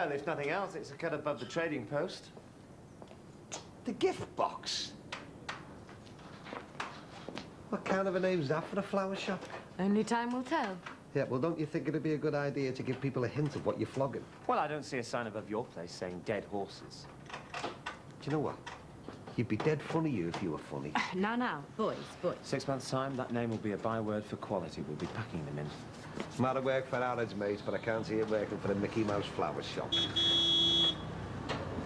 Well, if nothing else, it's a cut above the trading post. The gift box? What kind of a name's that for a flower shop? Only time will tell. Yeah, well, don't you think it'd be a good idea to give people a hint of what you're flogging? Well, I don't see a sign above your place saying dead horses. Do you know what? You'd be dead funny, you, if you were funny. Now, boys. 6 months' time, that name will be a byword for quality. We'll be packing them in. Might have worked for Harrods, mate, but I can't see it working for a Mickey Mouse flower shop.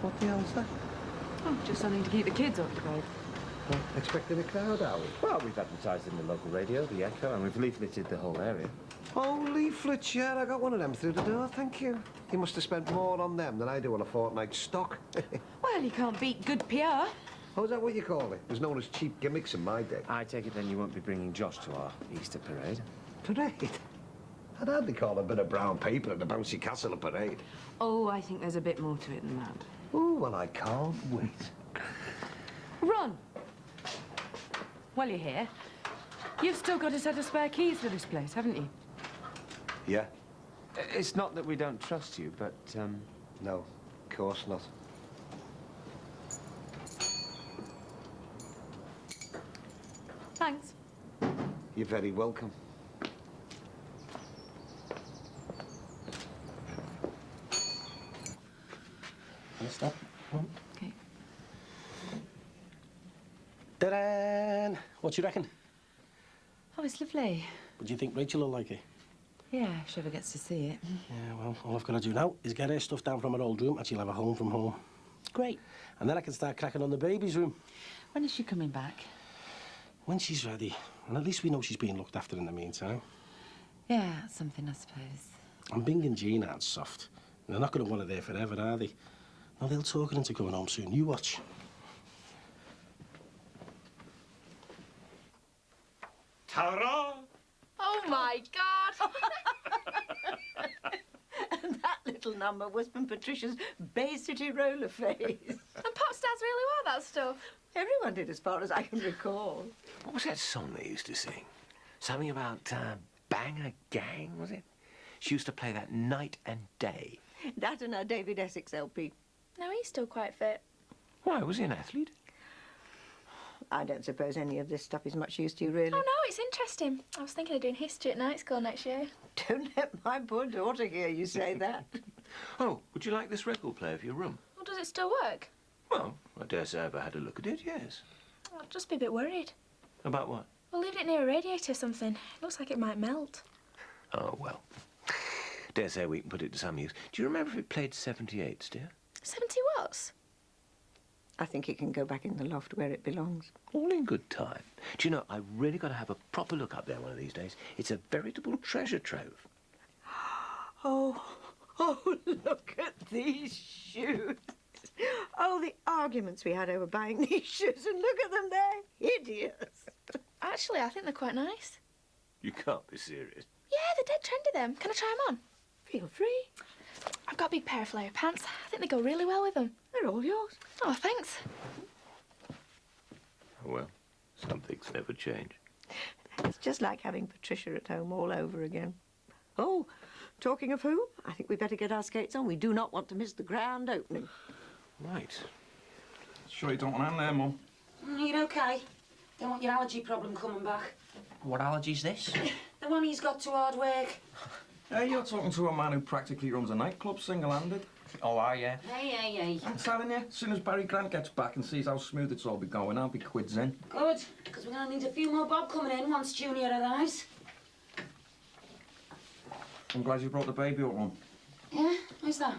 What the hell's that? Oh, just something to keep the kids occupied. Well, expecting a crowd, are we? Well, we've advertised in the local radio, the Echo, and we've leafleted the whole area. Oh, leaflets, yeah, I got one of them through the door, thank you. You must have spent more on them than I do on a fortnight's stock. Well, you can't beat good PR. Oh, is that what you call it? It was known as cheap gimmicks in my day. I take it then you won't be bringing Josh to our Easter parade? Parade? I'd hardly call a bit of brown paper at the bouncy castle a parade. Oh, I think there's a bit more to it than that. Oh, well, I can't wait. Ron! While you're here, you've still got a set of spare keys for this place, haven't you? Yeah? It's not that we don't trust you, but, No, of course not. Thanks. You're very welcome. Stop. Okay. Ta-da! What do you reckon? Oh, it's lovely. Would you think Rachel will like it? Yeah, if she ever gets to see it. Yeah, well, all I've got to do now is get her stuff down from her old room and she'll have a home from home. Great. And then I can start cracking on the baby's room. When is she coming back? When she's ready. And at least we know she's being looked after in the meantime. Yeah, that's something, I suppose. And Bing and Jean aren't soft. They're not going to want her there forever, are they? No, they'll talk her into coming home soon. You watch. Ta-ra! Oh, my God! And that little number was from Patricia's Bay City roller face. And Pop's dads really wore that stuff. Everyone did, as far as I can recall. What was that song they used to sing? Something about Bang a Gang, was it? She used to play that night and day. That and our David Essex LP. No, he's still quite fit. Why, was he an athlete? I don't suppose any of this stuff is much use to you, really. Oh, no, it's interesting. I was thinking of doing history at night school next year. Don't let my poor daughter hear you say that. Oh, would you like this record player for your room? Well, does it still work? Well, I dare say I've had a look at it, yes. I'd just be a bit worried. About what? Well, leave it near a radiator or something. It looks like it might melt. Oh, well. Dare say we can put it to some use. Do you remember if it played 78s, dear? 70 watts? I think it can go back in the loft where it belongs. All in good time. Do you know, I've really got to have a proper look up there one of these days. It's a veritable treasure trove. Oh, look at these shoes. Oh, the arguments we had over buying these shoes, and look at them, they're hideous. Actually, I think they're quite nice. You can't be serious. Yeah, they're dead trendy, them. Can I try them on? Feel free. I've got a big pair of flare pants. I think they go really well with them. They're all yours. Oh, thanks. Well, some things never change. It's just like having Patricia at home all over again. Oh, talking of whom, I think we better get our skates on. We do not want to miss the grand opening. Right. Sure you don't want Anne there, Mum? You're okay. Don't want your allergy problem coming back. What allergy's this? The one he's got to hard work. Hey, you're talking to a man who practically runs a nightclub single-handed. Oh, are you? Hey. I'm telling you, as soon as Barry Grant gets back and sees how smooth it's all be going, I'll be quids in. Good, because we're going to need a few more bob coming in once Junior arrives. I'm glad you brought the baby up, Mum. Yeah? Why's that?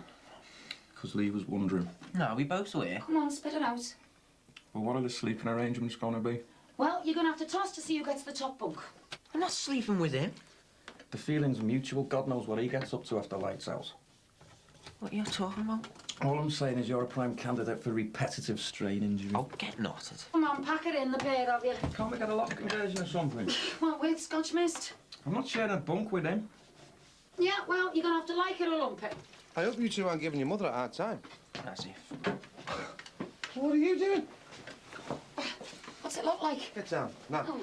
Because Lee was wondering. No, we both were. Come on, spit it out. Well, what are the sleeping arrangements going to be? Well, you're going to have to toss to see who gets the top bunk. I'm not sleeping with him. The feeling's mutual. God knows what he gets up to after lights out. What are you talking about? All I'm saying is you're a prime candidate for repetitive strain injury. Oh, get knotted. Come on, pack it in, the pair of you. Can't we get a lock conversion or something? What with, Scotch mist? I'm not sharing a bunk with him. Yeah, well, you're going to have to like it or lump it. I hope you two aren't giving your mother a hard time. As if. What are you doing? What's it look like? Get down. Now. Oh.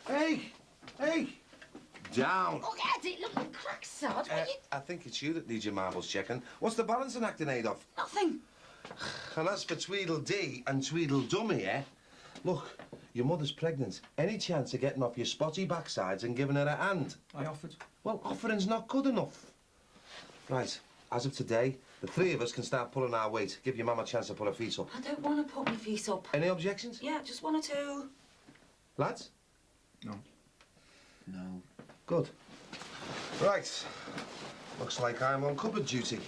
Hey! down. Look at it, look like crack sod. I think it's you that needs your marbles checking. What's the balancing act in aid of? Nothing. And as for Tweedledee and Tweedledum here, look, your mother's pregnant. Any chance of getting off your spotty backsides and giving her a hand? I offered. Well, offering's not good enough. Right, as of today, the three of us can start pulling our weight. Give your mum a chance to put her feet up. I don't want to put my feet up. Any objections? Yeah, just one or two. Lads? No. No. Good. Right. Looks like I'm on cupboard duty.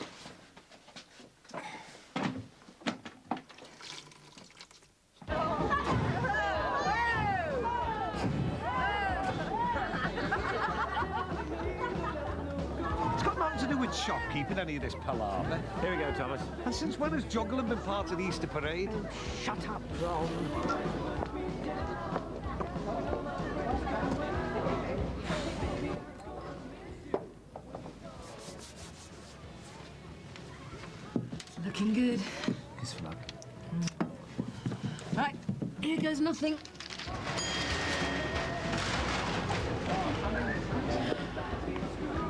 It's got nothing to do with shopkeeping, any of this palaver. Here we go, Thomas. And since when has juggling been part of the Easter parade? Shut up, Ron. Looking good. It's fun. Right, here goes nothing.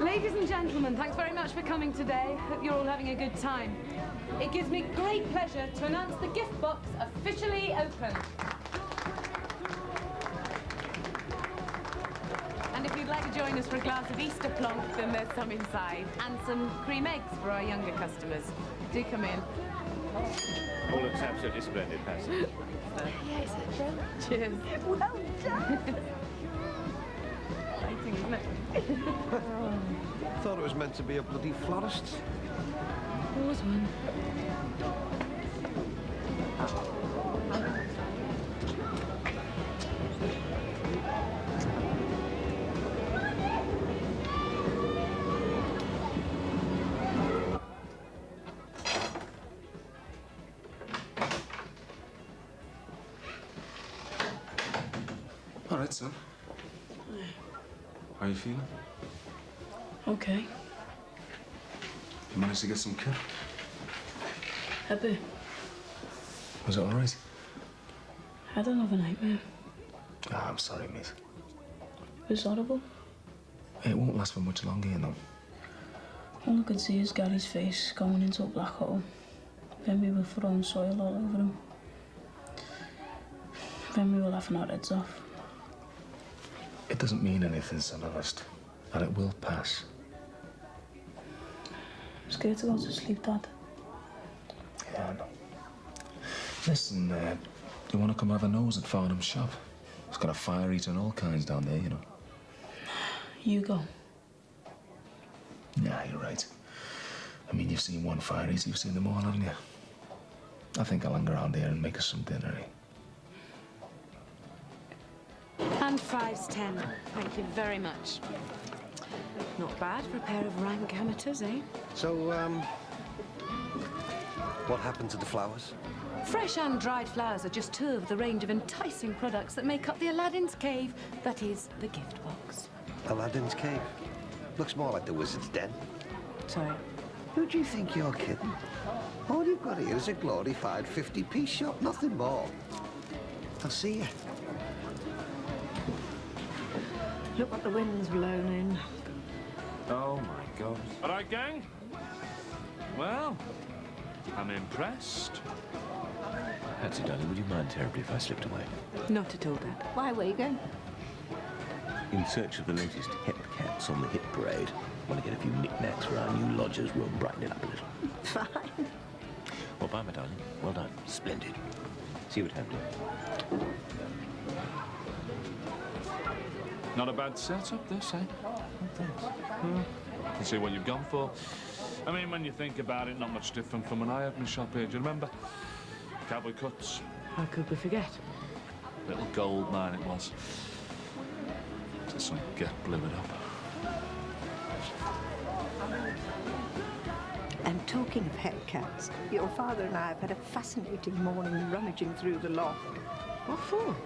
Ladies and gentlemen, thanks very much for coming today. Hope you're all having a good time. It gives me great pleasure to announce the gift box officially open. And if you'd like to join us for a glass of Easter plonk, then there's some inside. And some cream eggs for our younger customers. Do come in. All looks absolutely splendid, Patsy. Yes, cheers. Well done. Exciting, isn't it? Thought it was meant to be a bloody florist. There was one. All right, son. How are you feeling? Okay. You managed to get some kit? Happy. Was it all right? Had another nightmare. Ah, I'm sorry, mate. It was horrible. It won't last for much longer, you know. All I could see is Gary's face going into a black hole. Then we were throwing soil all over him. Then we were laughing our heads off. It doesn't mean anything, son, honest. And it will pass. I'm scared to go to sleep, Dad. Yeah, I know. Listen, you want to come have a nose at Farnham's shop? It's got a fire eater and all kinds down there, you know. You go. Nah, you're right. I mean, you've seen one fire eater, you've seen them all, haven't you? I think I'll hang around here and make us some dinner, eh? And 5's 10. Thank you very much. Not bad for a pair of rank amateurs, eh? So, what happened to the flowers? Fresh and dried flowers are just two of the range of enticing products that make up the Aladdin's Cave, that is, the gift box. Aladdin's Cave. Looks more like the Wizard's Den. Sorry. Who do you think you're kidding? All you've got here is a glorified 50p shop, nothing more. I'll see you. Look what the wind's blown in. Oh, my God. All right, gang? Well, I'm impressed. Patsy, darling, would you mind terribly if I slipped away? Not at all, Dad. Why, where you going? In search of the latest hip cats on the hit parade. Want to get a few knickknacks for our new lodger's room, brighten it up a little. Fine. Well, bye, my darling. Well done. Splendid. See you at home, dear. Not a bad setup, this, eh? Thanks. You see what you've gone for. I mean, when you think about it, not much different from when I had my shop here. Do you remember? Cowboy cuts. How could we forget? Little gold mine it was. Till some get blew it up. And talking of het cats, your father and I have had a fascinating morning rummaging through the loft. What for?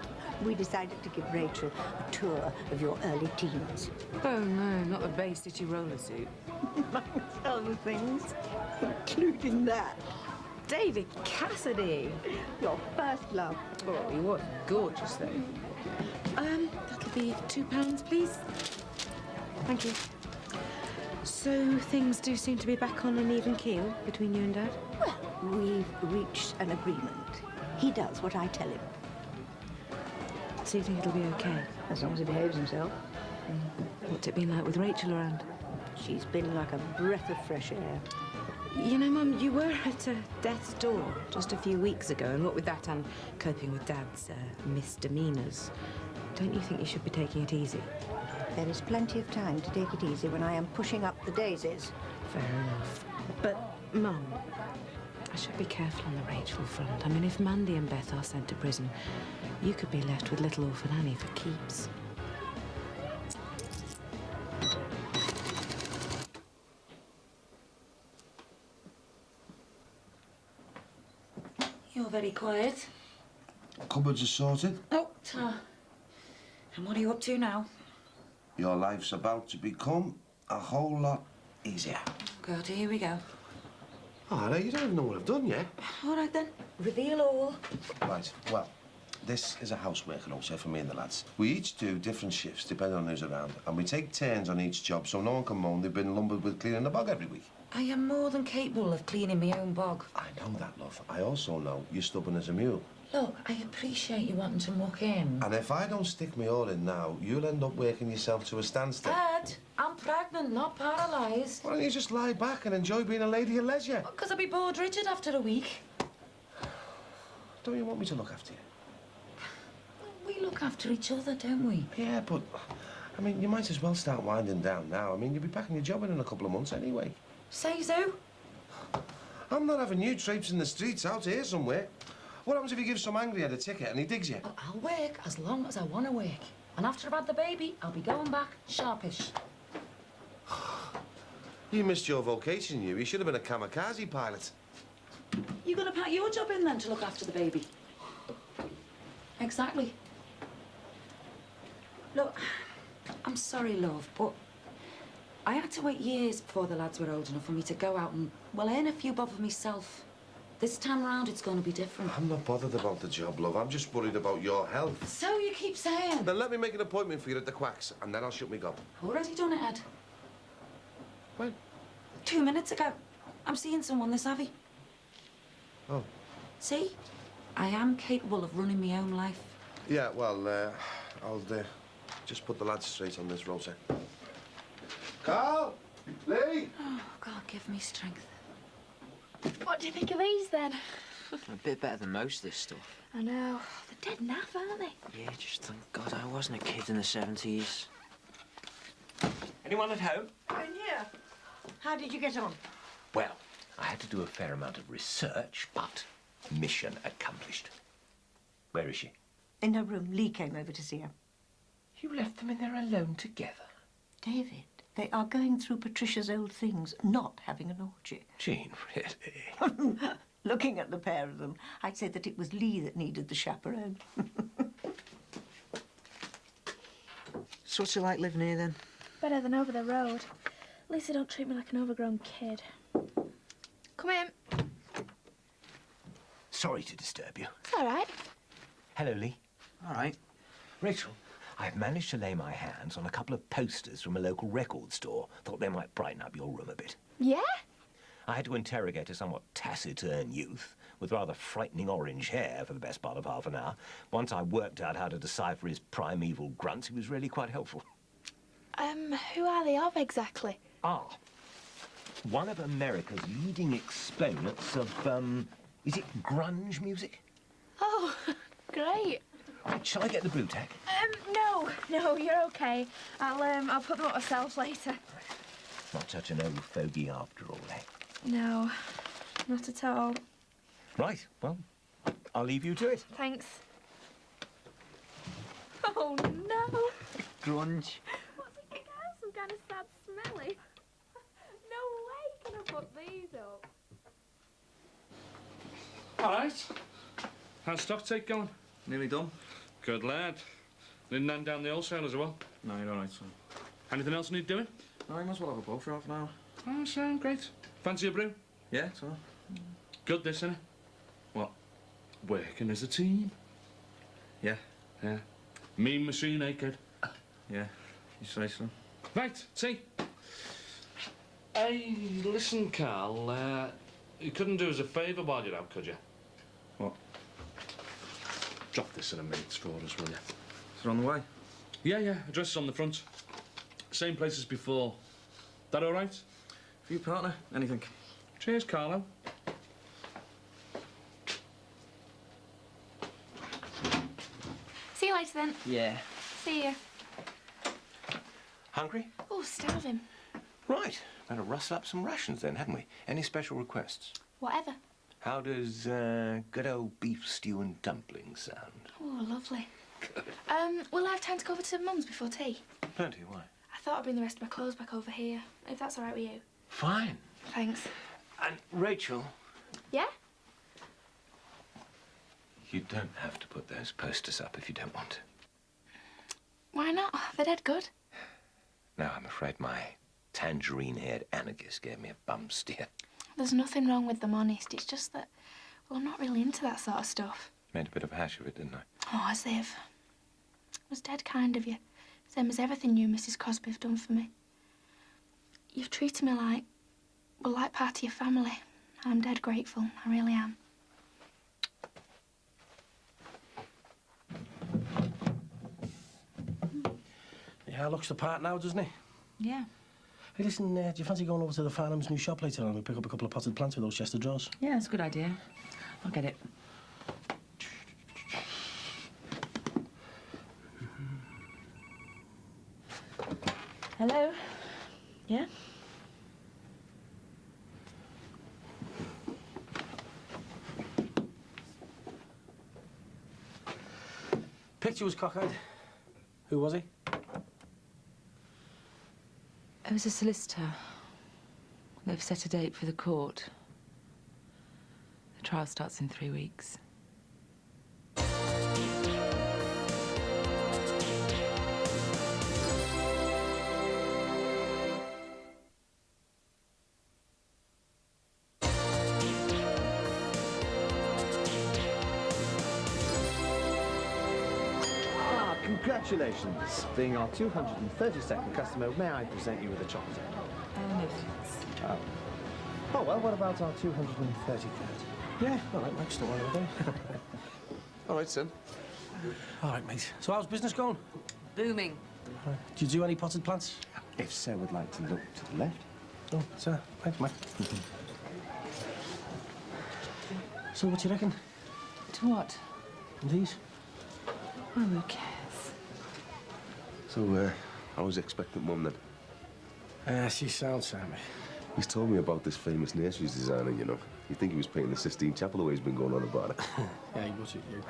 We decided to give Rachel a tour of your early teens. Oh, no, not the Bay City roller suit. Amongst other things, including that. David Cassidy. Your first love. Oh, he was gorgeous, though. That'll be £2, please. Thank you. So things do seem to be back on an even keel between you and Dad? Well, we've reached an agreement. He does what I tell him. So you think it'll be okay? As long as he behaves himself. What's it been like with Rachel around? She's been like a breath of fresh air. You know, Mum, you were at death's door just a few weeks ago, and what with that and coping with Dad's misdemeanours, don't you think you should be taking it easy? There is plenty of time to take it easy when I am pushing up the daisies. Fair enough. But, Mum, I should be careful on the Rachel front. I mean, if Mandy and Beth are sent to prison, you could be left with little orphan Annie for keeps. You're very quiet. Cupboards are sorted. Oh, and what are you up to now? Your life's about to become a whole lot easier. Good, here we go. Oh, no, you don't even know what I've done yet. All right then, reveal all. Right, well, this is a housework also for me and the lads. We each do different shifts depending on who's around, and we take turns on each job so no one can moan they've been lumbered with cleaning the bog every week. I am more than capable of cleaning my own bog. I know that, love. I also know you're stubborn as a mule. Look, I appreciate you wanting to muck in. And if I don't stick me all in now, you'll end up working yourself to a standstill. Dad, I'm pregnant, not paralysed. Why don't you just lie back and enjoy being a lady of leisure? Because I'll be bored Richard after a week. Don't you want me to look after you? We look after each other, don't we? Yeah, but, I mean, you might as well start winding down now. I mean, you'll be back in your job in a couple of months anyway. Say so. I'm not having you traipsing the streets out here somewhere. What happens if you give some angry head a ticket and he digs you? Well, I'll work as long as I want to work. And after I've had the baby, I'll be going back sharpish. You missed your vocation, you. You should have been a kamikaze pilot. You gonna pack your job in then to look after the baby? Exactly. Look, I'm sorry, love, but I had to wait years before the lads were old enough for me to go out and, well, earn a few bob for myself. This time round, it's going to be different. I'm not bothered about the job, love. I'm just worried about your health. So you keep saying. Then let me make an appointment for you at the Quacks, and then I'll shut me gob. Already done it, Ed. When? 2 minutes ago. I'm seeing someone this heavy. Oh. See? I am capable of running my own life. Yeah, well, I'll just put the lads straight on this rota. Carl! Lee! Oh, God, give me strength. What do you think of these, then? A bit better than most of this stuff. I know. They're dead naff, aren't they? Yeah, just thank God I wasn't a kid in the 70s. Anyone at home? In here. How did you get on? Well, I had to do a fair amount of research, but mission accomplished. Where is she? In her room. Lee came over to see her. You left them in there alone together? David, they are going through Patricia's old things, not having an orgy. Jean, really? Looking at the pair of them, I'd say that it was Lee that needed the chaperone. So what's it like living here, then? Better than over the road. At least they don't treat me like an overgrown kid. Come in. Sorry to disturb you. It's all right. Hello, Lee. All right. Rachel, I've managed to lay my hands on a couple of posters from a local record store. Thought they might brighten up your room a bit. Yeah? I had to interrogate a somewhat taciturn youth with rather frightening orange hair for the best part of half an hour. Once I worked out how to decipher his primeval grunts, he was really quite helpful. Who are they of exactly? Ah, one of America's leading exponents of, is it grunge music? Oh, great. Right, shall I get the brew tack? No, you're okay. I'll put them up myself later. Not such an old fogey after all, eh? No, not at all. Right, well, I'll leave you to it. Thanks. Oh, no. Grunge. What's it kick out? Some kind of sad smelly? No way can I put these up. All right. How's stock take going? Nearly done. Good lad. Didn't hand down the wholesale as well. No, you're all right, son. Anything else need doing? No, you might as well have a blow for half an hour. Oh, sound great. Fancy a brew? Yeah, so. Good, this, innit? What? Working as a team? Yeah. Yeah. Mean machine, eh, kid? Yeah, you say so. Right, tea. Hey, listen, Carl, you couldn't do us a favour while you're out, could you? What? Drop this in a minute's for us, will you? Is it on the way? Yeah, address is on the front. Same place as before. That all right? For you, partner? Anything. Cheers, Carlo. See you later then. Yeah. See you. Hungry? Oh, starving. Right. Better rustle up some rations then, hadn't we? Any special requests? Whatever. How does good old beef stew and dumplings sound? Oh, lovely. Will I have time to go over to Mum's before tea? Plenty, why? I thought I'd bring the rest of my clothes back over here, if that's all right with you. Fine. Thanks. And Rachel, Yeah? you don't have to put those posters up if you don't want to. Why not? They're dead good. No, I'm afraid my tangerine-haired anarchist gave me a bum steer. There's nothing wrong with them, honest. It's just that, well, I'm not really into that sort of stuff. Made a bit of a hash of it, didn't I? Oh, as if. It was dead kind of you. Same as everything you, Mrs. Crosby, have done for me. You've treated me like, well, like part of your family. I'm dead grateful. I really am. Yeah, looks the part now, doesn't he? Yeah. Hey, listen, do you fancy going over to the Farnham's new shop later on and pick up a couple of potted plants with those chest of drawers? Yeah, it's a good idea. I'll get it. Hello? Yeah? Picture was cockeyed. Who was he? It was a solicitor. They've set a date for the court. The trial starts in 3 weeks. Congratulations. Being our 232nd customer, may I present you with a chocolate? No thanks. Oh, well, what about our 233rd? Yeah, all right, Max, don't worry about it. All right, son. All right, mate. So how's business going? Booming. Do you do any potted plants? If Sir would like to look to the left. Oh, sir. Thanks, mate. So what do you reckon? To what? These? Oh, who cares? So, I was expecting Mum then. She sounds Sammy. He's told me about this famous nurseries designer, you know. You think he was painting the Sistine Chapel the way he's been going on about it. Yeah, he was it, you.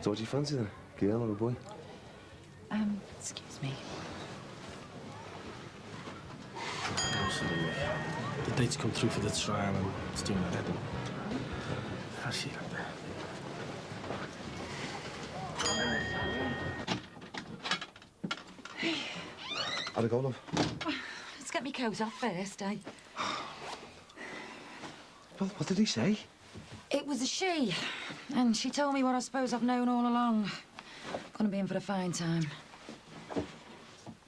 So what do you fancy then? Girl or a boy? Excuse me. So the date's come through for the trial and it's doing that. How's she like that? How'd it go, love? Let's get me coat off first, eh? Well, what did he say? It was a she, and she told me what I suppose I've known all along. Gonna be in for a fine time.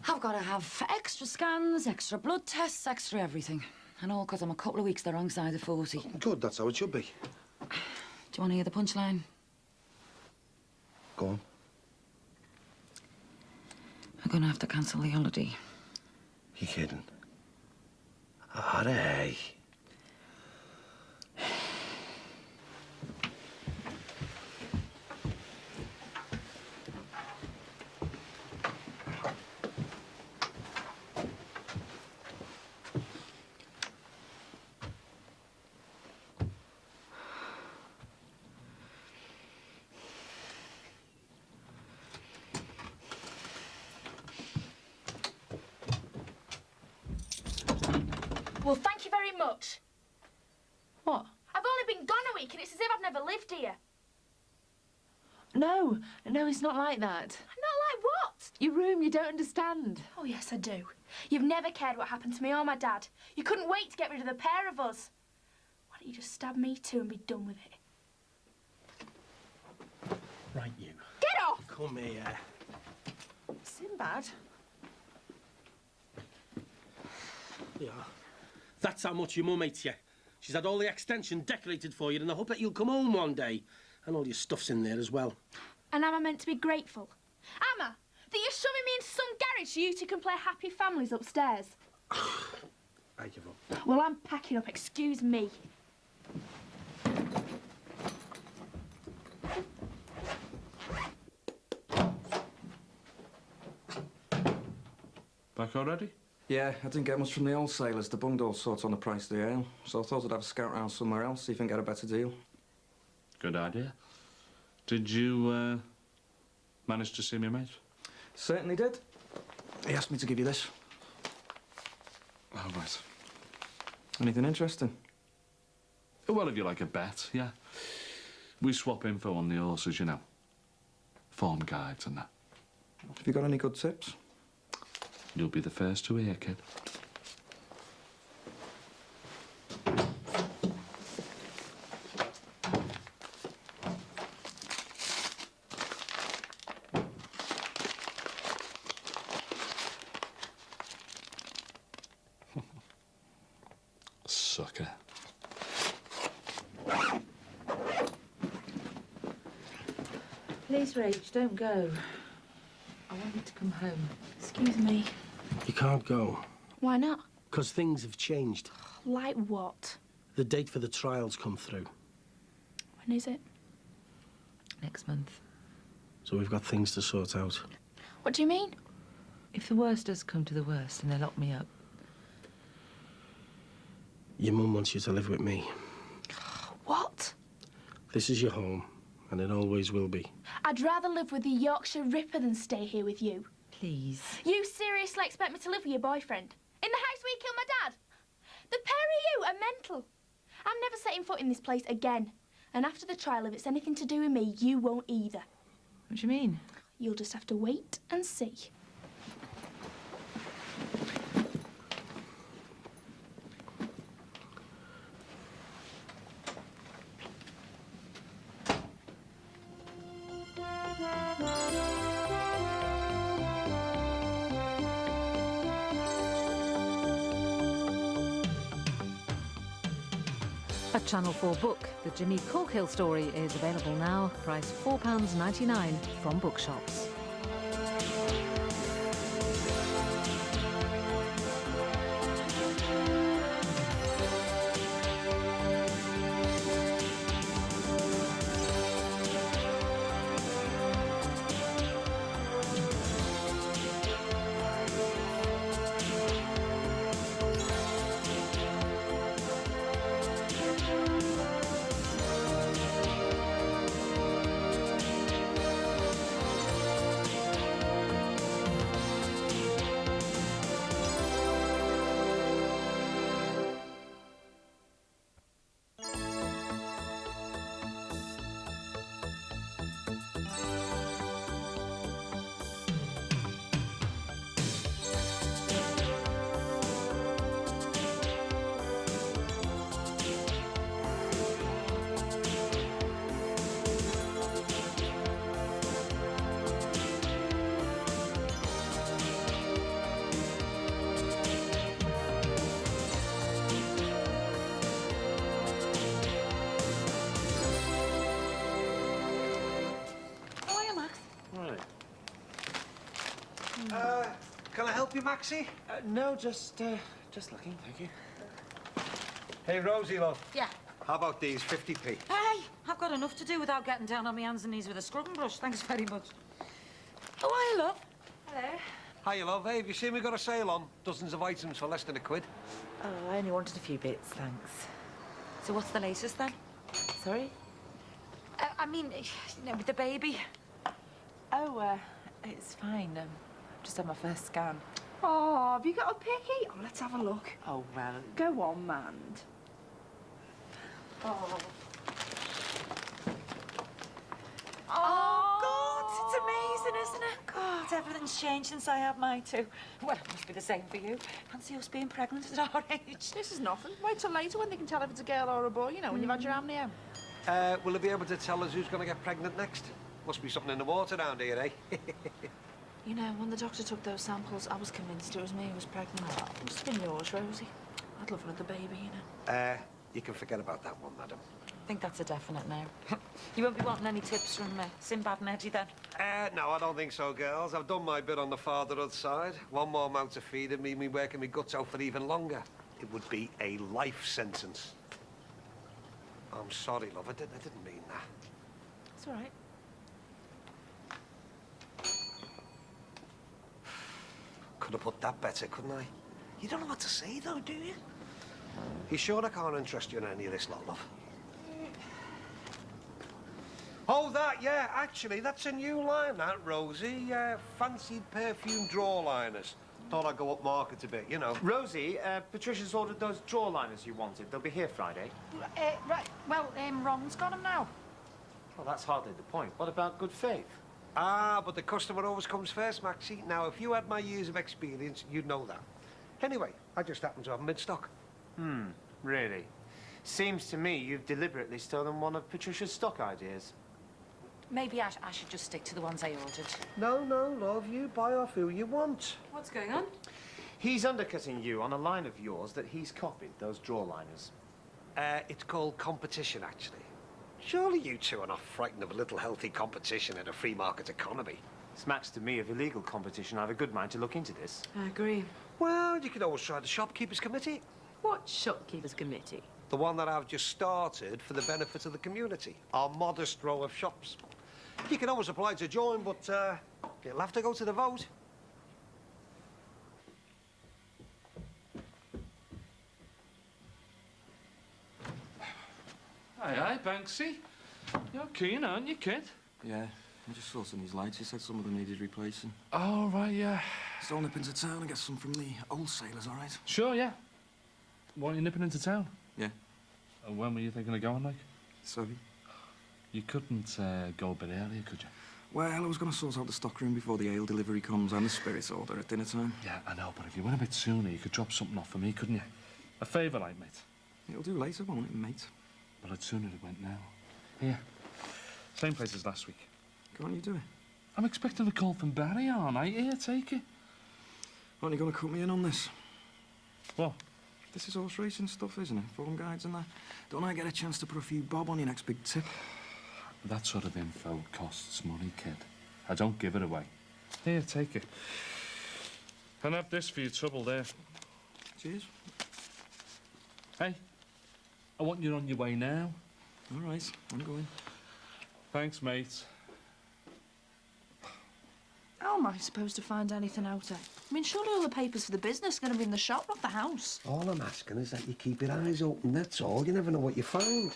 I've got to have extra scans, extra blood tests, extra everything. And all because I'm a couple of weeks the wrong side of 40. Good, that's how it should be. Do you want to hear the punchline? Go on. I'm gonna have to cancel the holiday. You kidding? Alright. Well, thank you very much. What? I've only been gone a week and it's as if I've never lived here. No, it's not like that. Not like what? Your room, you don't understand. Oh, yes, I do. You've never cared what happened to me or my dad. You couldn't wait to get rid of the pair of us. Why don't you just stab me too and be done with it? Right, you. Get off! Come here. Sinbad? Yeah. That's how much your mum hates you. She's had all the extension decorated for you in the hope that you'll come home one day. And all your stuff's in there as well. And am I meant to be grateful? Am I? That you're shoving me into some garage so you two can play Happy Families upstairs? I give up. Well, I'm packing up, excuse me. Back already? Yeah, I didn't get much from the wholesalers. They bunged all sorts on the price of the ale. So I thought I'd have a scout round somewhere else, see if I can get a better deal. Good idea. Did you, manage to see me, mate? Certainly did. He asked me to give you this. Oh, right. Anything interesting? Well, if you like a bet, yeah. We swap info on the horses, you know. Form guides and that. Have you got any good tips? You'll be the first to hear, kid. Sucker. Please, Rach, don't go. I want you to come home. Excuse me. You can't go. Why not? Because things have changed. Like what? The date for the trial's come through. When is it? Next month. So we've got things to sort out. What do you mean? If the worst does come to the worst and they lock me up. Your mum wants you to live with me. What? This is your home, and it always will be. I'd rather live with the Yorkshire Ripper than stay here with you. Please. You seriously expect me to live with your boyfriend? In the house where you killed my dad? The pair of you are mental. I'm never setting foot in this place again. And after the trial, if it's anything to do with me, you won't either. What do you mean? You'll just have to wait and see. A Channel 4 book, The Jimmy Corkhill Story, is available now, priced £4.99 from bookshops. Can I help you, Maxie? No, just looking, thank you. Hey, Rosie, love. Yeah. How about these 50p? Hey, I've got enough to do without getting down on my hands and knees with a scrubbing brush. Thanks very much. Oh, hi, love. Hello. Hiya, love. Hey, have you seen we got a sale on? Dozens of items for less than £1. Oh, I only wanted a few bits, thanks. So what's the latest, then? Sorry? I mean, you know, with the baby. Oh, it's fine. Just had my first scan. Oh, have you got a picky? Oh, let's have a look. Oh, well. Go on, Mand. Oh. Oh, God, it's amazing, isn't it? God, everything's changed since I had mine too. Well, it must be the same for you. Fancy us being pregnant at our age. This is nothing. Wait till later when they can tell if it's a girl or a boy, you know, when you've had your amnio. Will they be able to tell us who's going to get pregnant next? Must be something in the water down here, eh? You know, when the doctor took those samples, I was convinced it was me who was pregnant. It must have been yours, Rosie. I'd love another baby, you know. You can forget about that one, madam. I think that's a definite now. You won't be wanting any tips from Sinbad and Eddie then? No, I don't think so, girls. I've done my bit on the fatherhood side. One more mouth to feed and me working my guts out for even longer. It would be a life sentence. I'm sorry, love. I didn't mean that. It's all right. Could have put that better, couldn't I? You don't know what to say, though, do you? You sure I can't interest you in any of this lot, love? Oh, that, yeah. Actually, that's a new line, that, Rosie. Fancied perfume drawer liners. Thought I'd go up market a bit, you know. Rosie, Patricia's ordered those drawer liners you wanted. They'll be here Friday. Right. Well, Ron's got them now. Well, that's hardly the point. What about good faith? Ah, but the customer always comes first, Maxie. Now, if you had my years of experience, you'd know that. Anyway, I just happen to have them in stock. Really? Seems to me you've deliberately stolen one of Patricia's stock ideas. Maybe I should just stick to the ones I ordered. No, love, you buy off who you want. What's going on? He's undercutting you on a line of yours that he's copied, those drawer liners. It's called competition, actually. Surely you two are not frightened of a little healthy competition in a free market economy. Smacks to me of illegal competition. I have a good mind to look into this. I agree. Well, you could always try the shopkeepers committee. What shopkeepers committee? The one that I've just started for the benefit of the community. Our modest row of shops. You can always apply to join, but you'll have to go to the vote. Aye, Banksy. You're keen, aren't you, kid? Yeah, I just saw some of these lights. He said some of them needed replacing. Oh, right, yeah. So I'll nip into town and get some from the wholesalers, all right? Sure, yeah. Why, you nipping into town? Yeah. And when were you thinking of going, like? Sorry? You couldn't go a bit earlier, could you? Well, I was going to sort out the stockroom before the ale delivery comes and the spirits order at dinner time. Yeah, I know, but if you went a bit sooner, you could drop something off for me, couldn't you? A favour, like, mate. It'll do later, won't it, mate? Well, I'd sooner it went now. Here. Same place as last week. Can't you do it? I'm expecting a call from Barry, aren't I? Here, take it. Aren't you going to cut me in on this? What? This is horse racing stuff, isn't it? Form guides and that. Don't I get a chance to put a few bob on your next big tip? That sort of info costs money, kid. I don't give it away. Here, take it. And have this for your trouble there. Cheers. Hey, I want you on your way now. All right, I'm going. Thanks, mate. How am I supposed to find anything out of? I mean, surely all the papers for the business are going to be in the shop, not the house. All I'm asking is that you keep your eyes open, that's all. You never know what you find.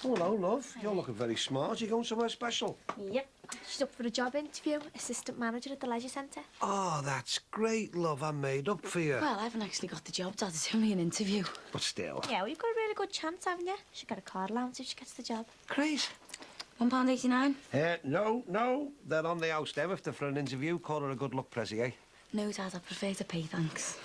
Oh, hello, love. You're looking very smart. You going somewhere special? Yep. She's up for a job interview, assistant manager at the leisure centre. Oh, that's great, love. I'm made up for you. Well, I haven't actually got the job, Dad. It's only an interview. But still. Yeah, well, you've got a really good chance, haven't you? She'll get a car allowance if she gets the job. Great. £1.89. No. They're on the house there. If they're for an interview, call her a good luck, Prezi, eh? No, Dad, I prefer to pay, thanks.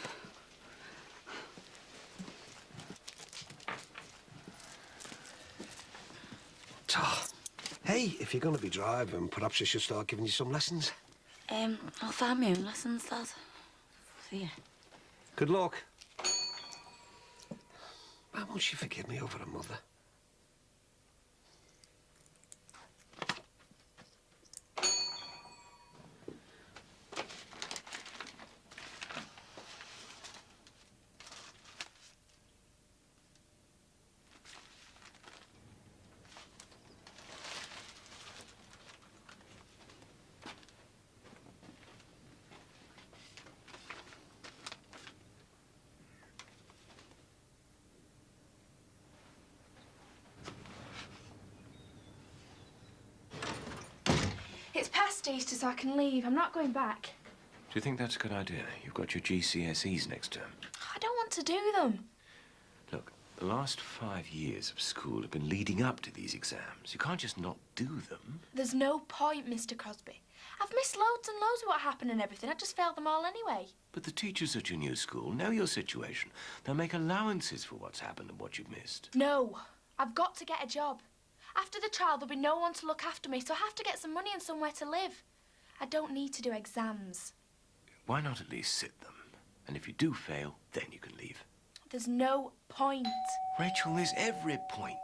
Hey, if you're going to be driving, perhaps I should start giving you some lessons. I'll find my own lessons, Dad. See ya. Good luck. Why won't she forgive me over her mother? It's past Easter, so I can leave. I'm not going back. Do you think that's a good idea? You've got your GCSEs next term. I don't want to do them. Look, the last 5 years of school have been leading up to these exams. You can't just not do them. There's no point, Mr. Crosby. I've missed loads and loads of what happened and everything. I just failed them all anyway. But the teachers at your new school know your situation. They'll make allowances for what's happened and what you've missed. No, I've got to get a job. After the trial, there'll be no one to look after me, so I have to get some money and somewhere to live. I don't need to do exams. Why not at least sit them? And if you do fail, then you can leave. There's no point. Rachel, there's every point.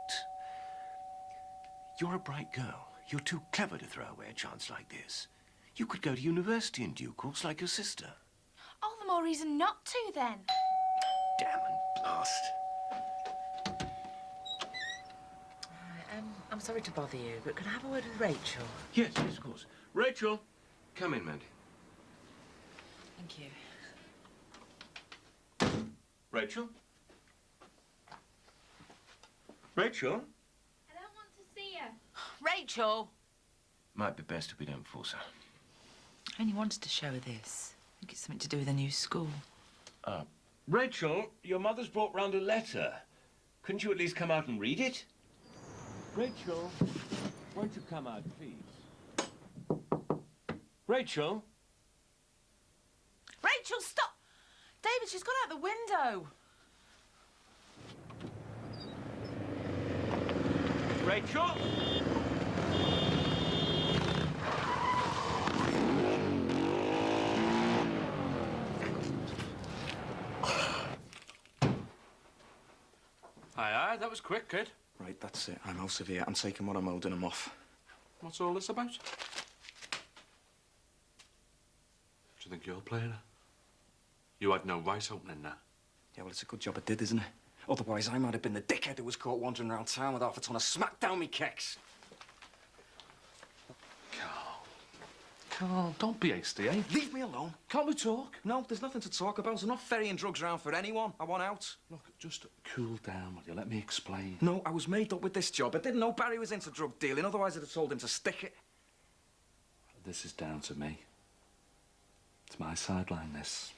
You're a bright girl. You're too clever to throw away a chance like this. You could go to university in due course like your sister. All the more reason not to, then. Damn and blast. I'm sorry to bother you, but could I have a word with Rachel? Yes, yes, of course. Rachel, come in, Mandy. Thank you. Rachel? Rachel? I don't want to see her. Rachel! Might be best if we don't force her. I only wanted to show her this. I think it's something to do with the new school. Rachel, your mother's brought round a letter. Couldn't you at least come out and read it? Rachel, won't you come out, please? Rachel? Rachel, stop! David, she's gone out the window. Rachel? Aye, that was quick, kid. Right, that's it. I'm out of here. I'm taking what I'm owed and I'm off. What's all this about? Do you think you're playing her? You had no right opening that. Yeah, well, it's a good job I did, isn't it? Otherwise, I might have been the dickhead who was caught wandering around town with half a ton of smack down me kecks. Carl, don't be hasty, eh? Leave me alone. Can't we talk? No, there's nothing to talk about. I'm not ferrying drugs around for anyone. I want out. Look, just cool down, will you? Let me explain. No, I was made up with this job. I didn't know Barry was into drug dealing, otherwise I'd have told him to stick it. This is down to me. It's my sideline, this.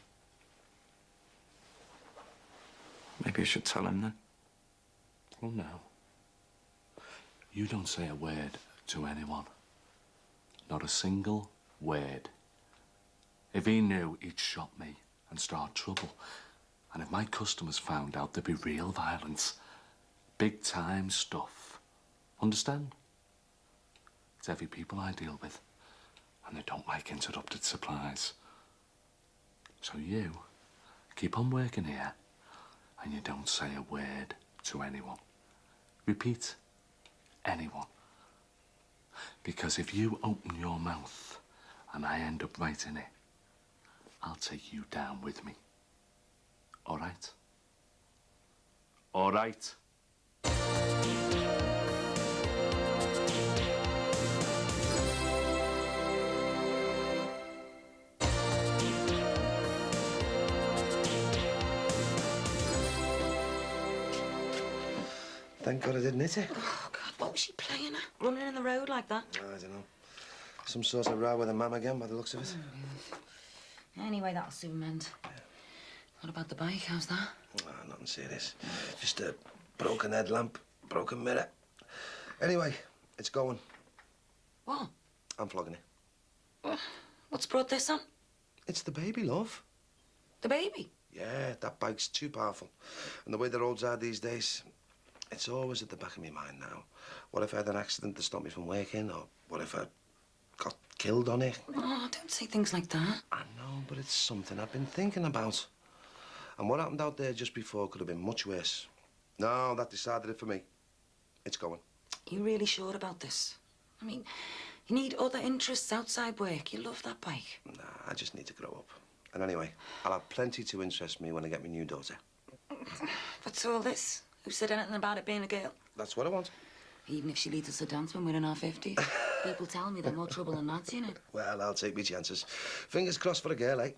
Maybe I should tell him then. Well, no. You don't say a word to anyone. Not a single word. If he knew, he'd shot me and start trouble. And if my customers found out, there'd be real violence. Big time stuff. Understand? It's heavy people I deal with. And they don't like interrupted supplies. So you keep on working here and you don't say a word to anyone. Repeat, anyone. Because if you open your mouth and I end up right in it, I'll take you down with me. All right? All right? Thank God I didn't hit her. Oh, God, what was she playing at? Running in the road like that? I don't know. Some sort of row with a mum again, by the looks of it. Anyway, that'll soon mend. What about the bike? How's that? Oh, nothing serious. Just a broken headlamp, broken mirror. Anyway, it's going. What? I'm flogging it. What's brought this on? It's the baby, love. The baby? Yeah, that bike's too powerful. And the way the roads are these days, it's always at the back of my mind now. What if I had an accident to stop me from working? Or what if I got killed on it? Oh, don't say things like that. I know, but it's something I've been thinking about. And what happened out there just before could have been much worse. No, that decided it for me. It's going. You really sure about this? I mean, you need other interests outside work. You love that bike. Nah, I just need to grow up. And anyway, I'll have plenty to interest me when I get my new daughter. What's all this? Who said anything about it being a girl? That's what I want. Even if she leads us to dance when we're in our 50s. People tell me they're more trouble than that, you know. Well, I'll take my chances. Fingers crossed for a girl, eh?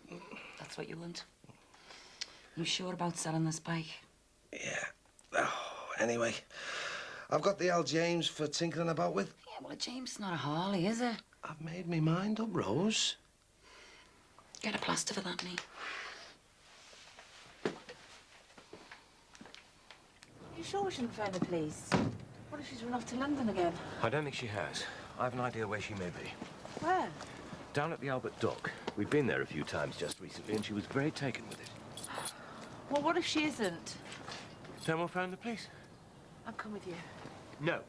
That's what you want. You sure about selling this bike? Yeah. Oh, anyway, I've got the Al James for tinkering about with. Yeah, well, a James is not a Harley, is it? I've made my mind up, Rose. Get a plaster for that, mate. You sure we shouldn't phone the police? What if she's run off to London again? I don't think she has. I have an idea where she may be. Where? Down at the Albert Dock. We've been there a few times just recently, and she was very taken with it. Well, what if she isn't? Then we'll phone the police. I'll come with you. No.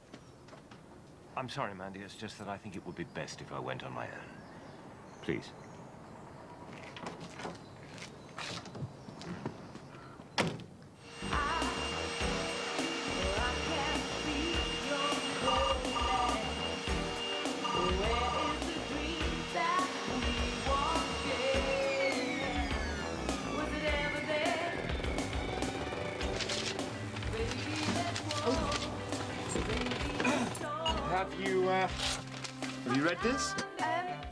I'm sorry, Mandy. It's just that I think it would be best if I went on my own. Please. Have you read this?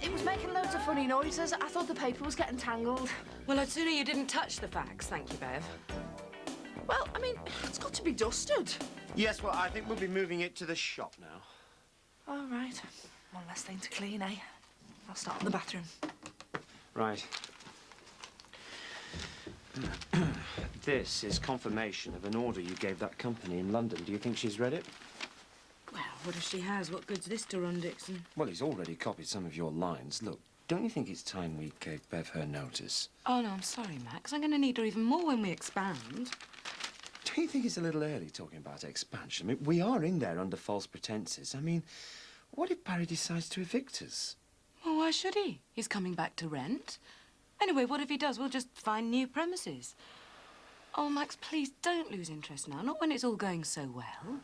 It was making loads of funny noises. I thought the paper was getting tangled. Well, I'd sooner you didn't touch the facts, thank you, Bev. Well, I mean, it's got to be dusted. Yes, well, I think we'll be moving it to the shop now. All right. One less thing to clean, eh? I'll start in the bathroom. Right. This is confirmation of an order you gave that company in London. Do you think she's read it? Well, what if she has? What good's this to run, Dixon? Well, he's already copied some of your lines. Look, don't you think it's time we gave Bev her notice? Oh, no, I'm sorry, Max. I'm going to need her even more when we expand. Don't you think it's a little early talking about expansion? I mean, we are in there under false pretenses. I mean, what if Barry decides to evict us? Well, why should he? He's coming back to rent. Anyway, what if he does? We'll just find new premises. Oh, Max, please don't lose interest now. Not when it's all going so well.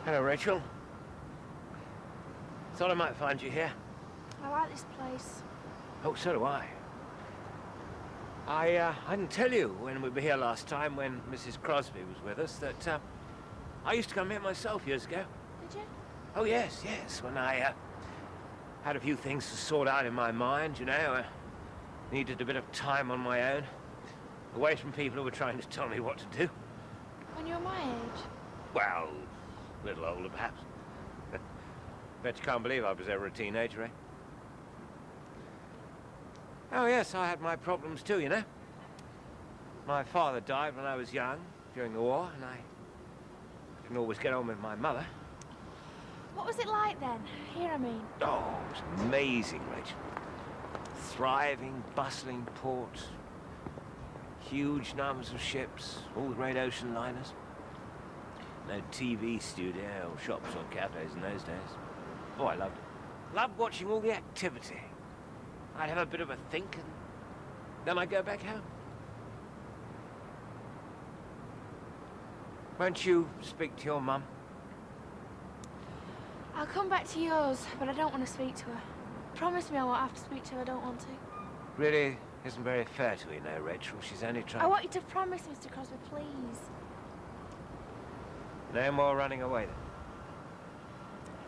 Hello, Rachel. Thought I might find you here. I like this place. Oh, so do I. I didn't tell you when we were here last time, when Mrs. Crosby was with us, that I used to come here myself years ago. Did you? Oh, yes, when I had a few things to sort out in my mind, you know. Needed a bit of time on my own, away from people who were trying to tell me what to do. When you were my age? Well, a little older, perhaps. Bet you can't believe I was ever a teenager, eh? Oh, yes, I had my problems too, you know. My father died when I was young, during the war, and I didn't always get on with my mother. What was it like then? Here, I mean. Oh, it was amazing, Rachel. Thriving, bustling port. Huge numbers of ships, all the great ocean liners. No TV studio or shops or cafes in those days. Oh, I loved it. Loved watching all the activity. I'd have a bit of a think, and then I'd go back home. Won't you speak to your mum? I'll come back to yours, but I don't want to speak to her. Promise me I won't have to speak to her. I don't want to. Really isn't very fair to you, no, Rachel. She's only trying. I want you to promise, Mr. Crosby, please. No more running away, then.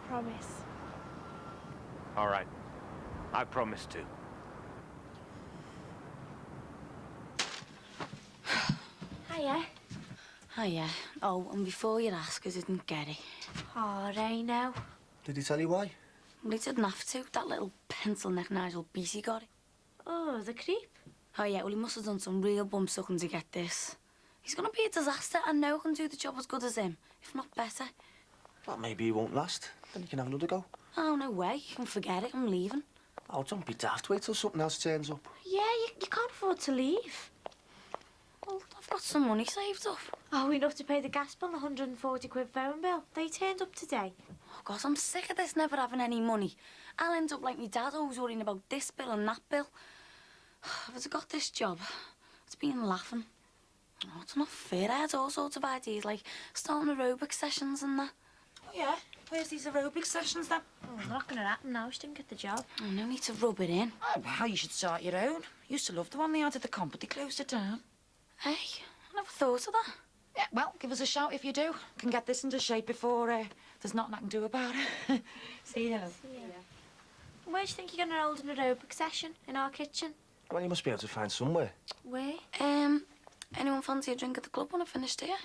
Promise. All right. I promise to. Hiya. Hiya. Oh, and before you ask, I didn't get it. Oh, Ray, now. Did he tell you why? Well, he didn't have to. That little pencil-neck Nigel Beatty got it. Oh, the creep. Oh, yeah, well, he must have done some real bum-sucking to get this. He's gonna be a disaster, and no one can do the job as good as him, if not better. Well, maybe he won't last. Then you can have another go. Oh, no way. You can forget it. I'm leaving. Oh, don't be daft. Wait till something else turns up. Yeah, you can't afford to leave. Well, I've got some money saved up. Oh, enough to pay the gas bill and the 140 quid phone bill. They turned up today. Oh, God, I'm sick of this never having any money. I'll end up like my dad, always worrying about this bill and that bill. If I'd got this job, it's been laughing. Oh, it's not fair. I had all sorts of ideas, like starting aerobic sessions and that. Oh, yeah? Where's these aerobic sessions, then? Oh, not going to happen now. She didn't get the job. Oh, no need to rub it in. Oh, well, you should start your own. Used to love the one they had at the comp, but they closed it down. Hey, I never thought of that. Yeah, well, give us a shout if you do. Can get this into shape before there's nothing I can do about it. See you. Where do you think you're going to hold an aerobic session? In our kitchen? Well, you must be able to find somewhere. Where? Anyone fancy a drink at the club when I finished here?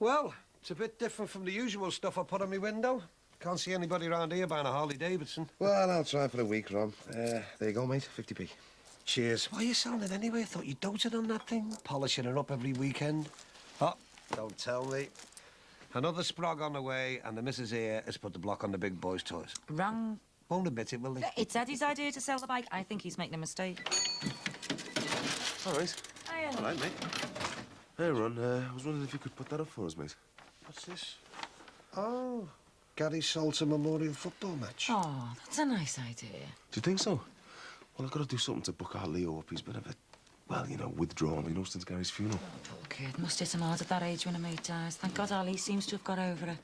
Well, it's a bit different from the usual stuff I put on my window. Can't see anybody around here buying a Harley Davidson. Well, I'll try for a week, Ron. There you go, mate. 50p. Cheers. Why are you selling it anyway? I thought you doted on that thing, polishing it up every weekend. Oh, don't tell me. Another sprog on the way, and the missus here has put the block on the big boy's toys. Wrong. Won't admit it, will they? It's Eddie's idea to sell the bike. I think he's making a mistake. All right. Hiya. All right, mate. Hey, Ron, I was wondering if you could put that up for us, mate. What's this? Oh, Gary Salter Memorial Football Match. Oh, that's a nice idea. Do you think so? Well, I've got to do something to buck our Leo up. He's been a bit, well, you know, withdrawn, you know, since Gary's funeral. Poor kid. Must hit him hard at that age when a mate dies. Thank God Ali seems to have got over it.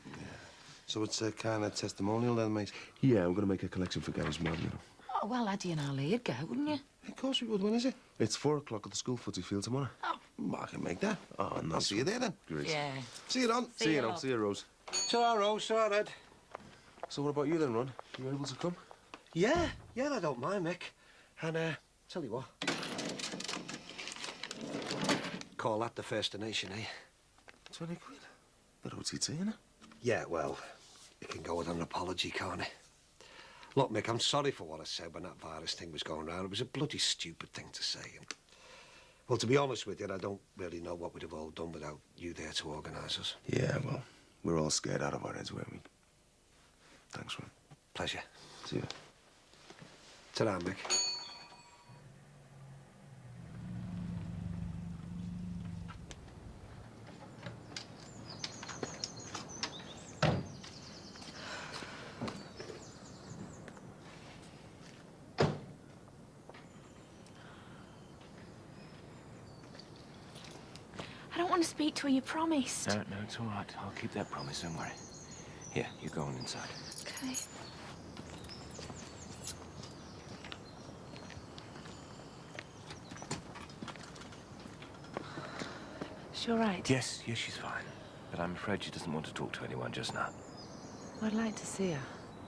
So it's a kind of testimonial then, mate? Yeah, we're going to make a collection for Gary's mum, you know. Oh, well, Eddie and Ali'd go, wouldn't you? Of course we would. When is it? It's 4 o'clock at the school footy field tomorrow. Oh, I can make that. Oh, nice. I'll see you there then. Great. Yeah. See you, Ron. See you, See you, Rose. Ta-ra, Rose. Ta-ra, Ed. So what about you then, Ron? You able to come? Yeah, I don't mind, Mick. And, tell you what. Call that the first donation, eh? 20 quid? That OTT, innit? Yeah, well, it can go with an apology, can't it? Look, Mick, I'm sorry for what I said when that virus thing was going round. It was a bloody stupid thing to say. And, well, to be honest with you, I don't really know what we'd have all done without you there to organise us. Yeah, well, we're all scared out of our heads, weren't we? Thanks, Ron. Pleasure. See you. Ta-ra, Mick. I don't want to speak to her, you promised. No, it's all right. I'll keep that promise, don't worry. Here, you're going inside. Okay. She all right? Yes, she's fine. But I'm afraid she doesn't want to talk to anyone just now. I'd like to see her.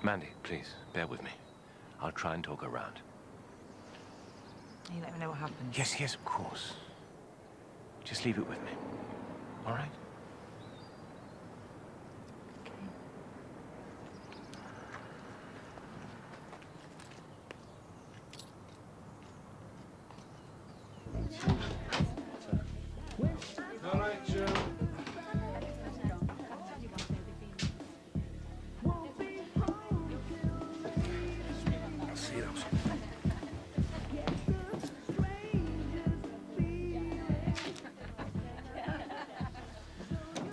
Mandy, please, bear with me. I'll try and talk her round. You let me know what happens. Yes, of course. Just leave it with me. All right? All right, Joe. I'll see you, Rose.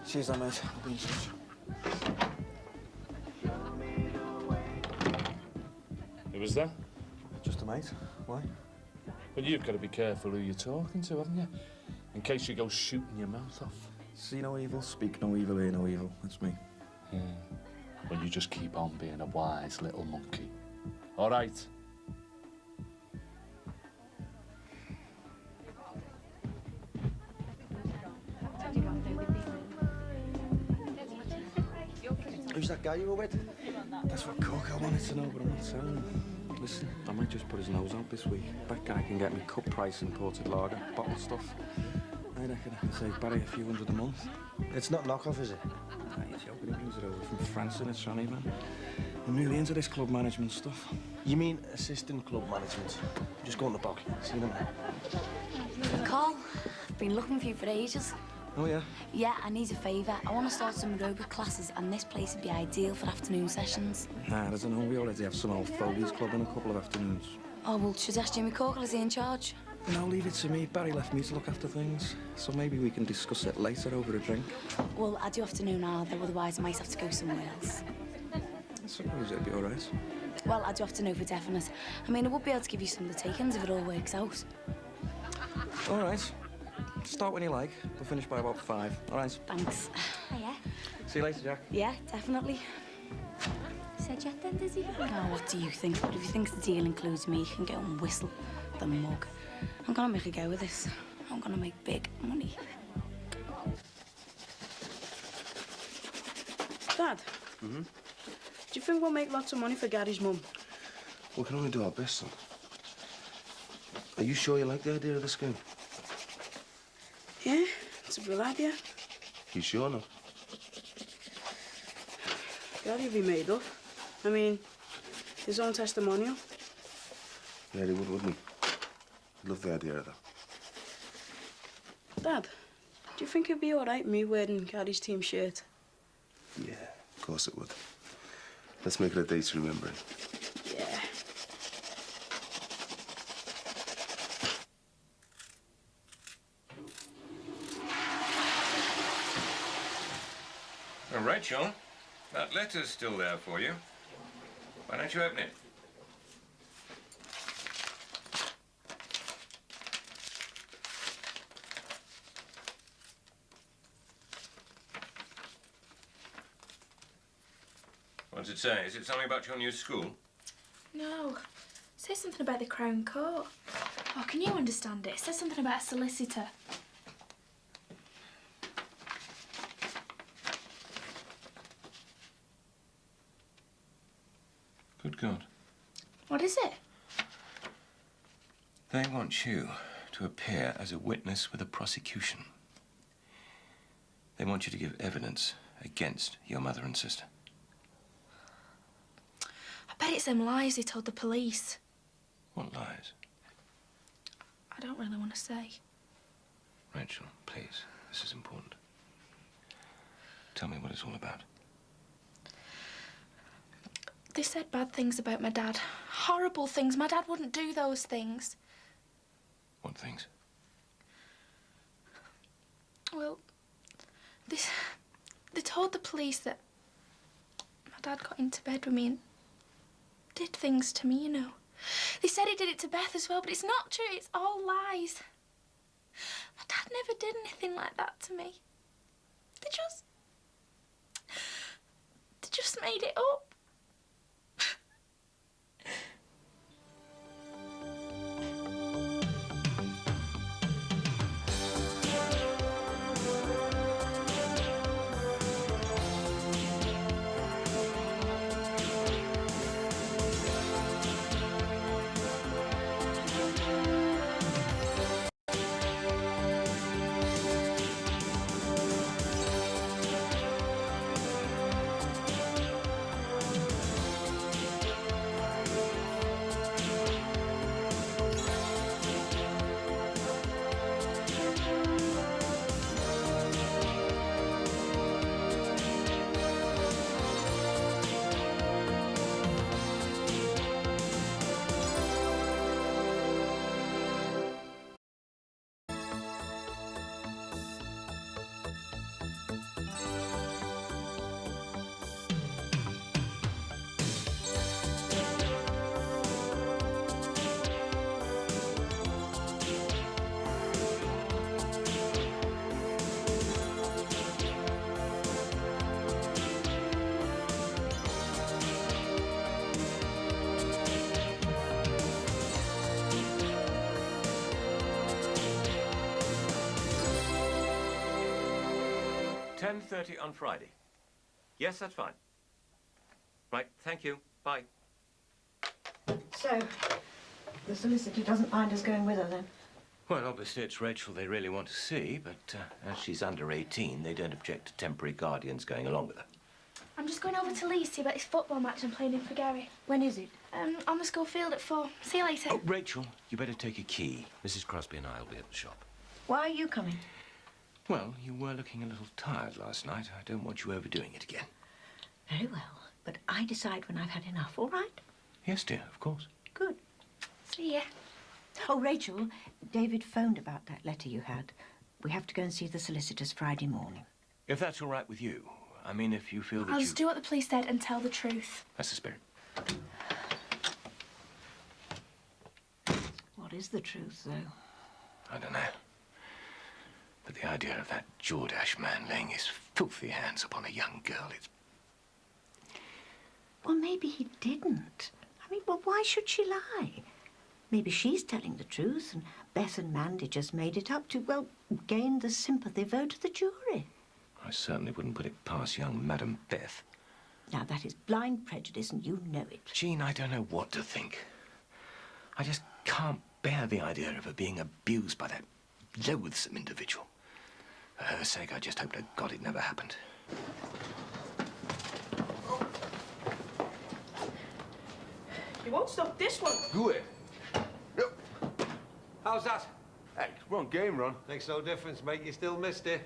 Cheers, then, mate. I'll be in touch. Who was that? Just a mate. Why? Well, you've got to be careful who you're talking to, haven't you? In case you go shooting your mouth off. See no evil, speak no evil, hear no evil. That's me. Yeah. Well, you just keep on being a wise little monkey. All right? Who's that guy you were with? That's what Coco wanted to know, but I'm not telling him. Listen, I might just put his nose out this week. That guy can get me cup price imported lager, bottle stuff. I reckon I can save Barry a few hundred a month. It's not knockoff, is it? Nah, you're joking. He brings it over from France in a tranny, man. I'm really into this club management stuff. You mean assistant club management? Just go on the back. See you in a minute. Carl, I've been looking for you for ages. Oh, yeah? Yeah, I need a favour. I want to start some aerobic classes, and this place would be ideal for afternoon sessions. Nah, I don't know. We already have some old fogies club in a couple of afternoons. Oh, well, should I ask Jimmy Corkle? Is he in charge? No, leave it to me. Barry left me to look after things. So maybe we can discuss it later over a drink. Well, I do have to know now, though, otherwise I might have to go somewhere else. I suppose it'll be all right. Well, I do have to know for definite. I mean, I would be able to give you some of the takings if it all works out. All right. Start when you like. We'll finish by about 5. All right? Thanks. Hiya. See you later, Jack. Yeah, definitely. Said Jack then, does he? Oh, what do you think? But if he thinks the deal includes me, he can go and whistle the mug. I'm gonna make a go with this. I'm gonna make big money. Dad? Do you think we'll make lots of money for Gary's mum? We can only do our best, son. Are you sure you like the idea of the scheme? Yeah, it's a good idea. You sure not? Gary'd be made up. I mean, his own testimonial. Yeah, he would, wouldn't he? Love the idea of that. Dad, do you think it'd be all right me wearing Gary's team shirt? Yeah, of course it would. Let's make it a day to remember it. Yeah. Well, Rachel, that letter's still there for you. Why don't you open it? What's it say? Is it something about your new school? No. It says something about the Crown Court. Oh, can you understand it? It says something about a solicitor. Good God. What is it? They want you to appear as a witness with the prosecution. They want you to give evidence against your mother and sister. I bet it's them lies he told the police. What lies? I don't really want to say. Rachel, please, this is important. Tell me what it's all about. They said bad things about my dad. Horrible things. My dad wouldn't do those things. What things? Well, they told the police that my dad got into bed with me and did things to me, you know. They said he did it to Beth as well, but it's not true. It's all lies. My dad never did anything like that to me. They just made it up. $10:30 on Friday. Yes, that's fine. Right, thank you. Bye. So, the solicitor doesn't mind us going with her, then? Well, obviously it's Rachel they really want to see, but as she's under 18, they don't object to temporary guardians going along with her. I'm just going over to Lee's to see about this football match I'm playing in for Gary. When is it? On the school field at 4. See you later. Oh, Rachel, you better take a key. Mrs. Crosby and I will be at the shop. Why are you coming? Well, you were looking a little tired last night. I don't want you overdoing it again. Very well, but I decide when I've had enough, all right? Yes, dear, of course. Good. See ya. Oh, Rachel, David phoned about that letter you had. We have to go and see the solicitors Friday morning. If that's all right with you. I mean, if you feel that I'll just do what the police said and tell the truth. That's the spirit. What is the truth, though? I don't know. But the idea of that Jordache man laying his filthy hands upon a young girl, it's... Well, maybe he didn't. I mean, well, why should she lie? Maybe she's telling the truth, and Beth and Mandy just made it up to, well, gain the sympathy vote of the jury. I certainly wouldn't put it past young Madam Beth. Now, that is blind prejudice, and you know it. Jean, I don't know what to think. I just can't bear the idea of her being abused by that loathsome individual. For her sake, I just hope to God it never happened. You won't stop this one. Go ahead. Yep. How's that? Hey, wrong game, Ron. Makes no difference, mate. You still missed it.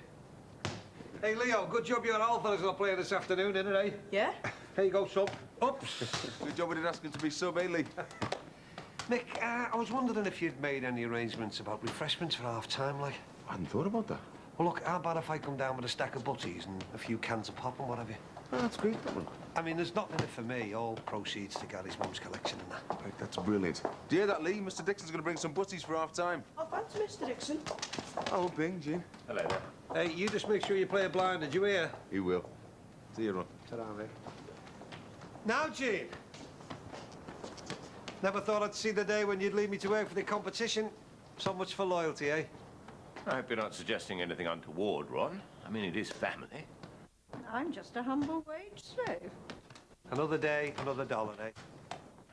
Hey, Leo, good job your old fellas are playing this afternoon, innit, eh? Yeah? Here you go, sub. Oops. Good job we didn't ask him to be sub, eh, Lee? Nick, I was wondering if you'd made any arrangements about refreshments for half-time, like. I hadn't thought about that. Well, look, how about if I come down with a stack of butties and a few cans of pop and what have you? Oh, that's great, that one. I mean, there's nothing in it for me. All proceeds to Gary's mum's collection and that. Right, that's brilliant. Do you hear that, Lee? Mr. Dixon's going to bring some butties for half-time. Oh, thanks, Mr. Dixon. Oh, Bing, Jean. Hello there. Hey, you just make sure you play a blind, did you hear? He will. See you, Ron. Ta-ra, mate. Now, Jean. Never thought I'd see the day when you'd leave me to work for the competition. So much for loyalty, eh? I hope you're not suggesting anything untoward, Ron. I mean, it is family. I'm just a humble wage slave. Another day, another dollar, eh?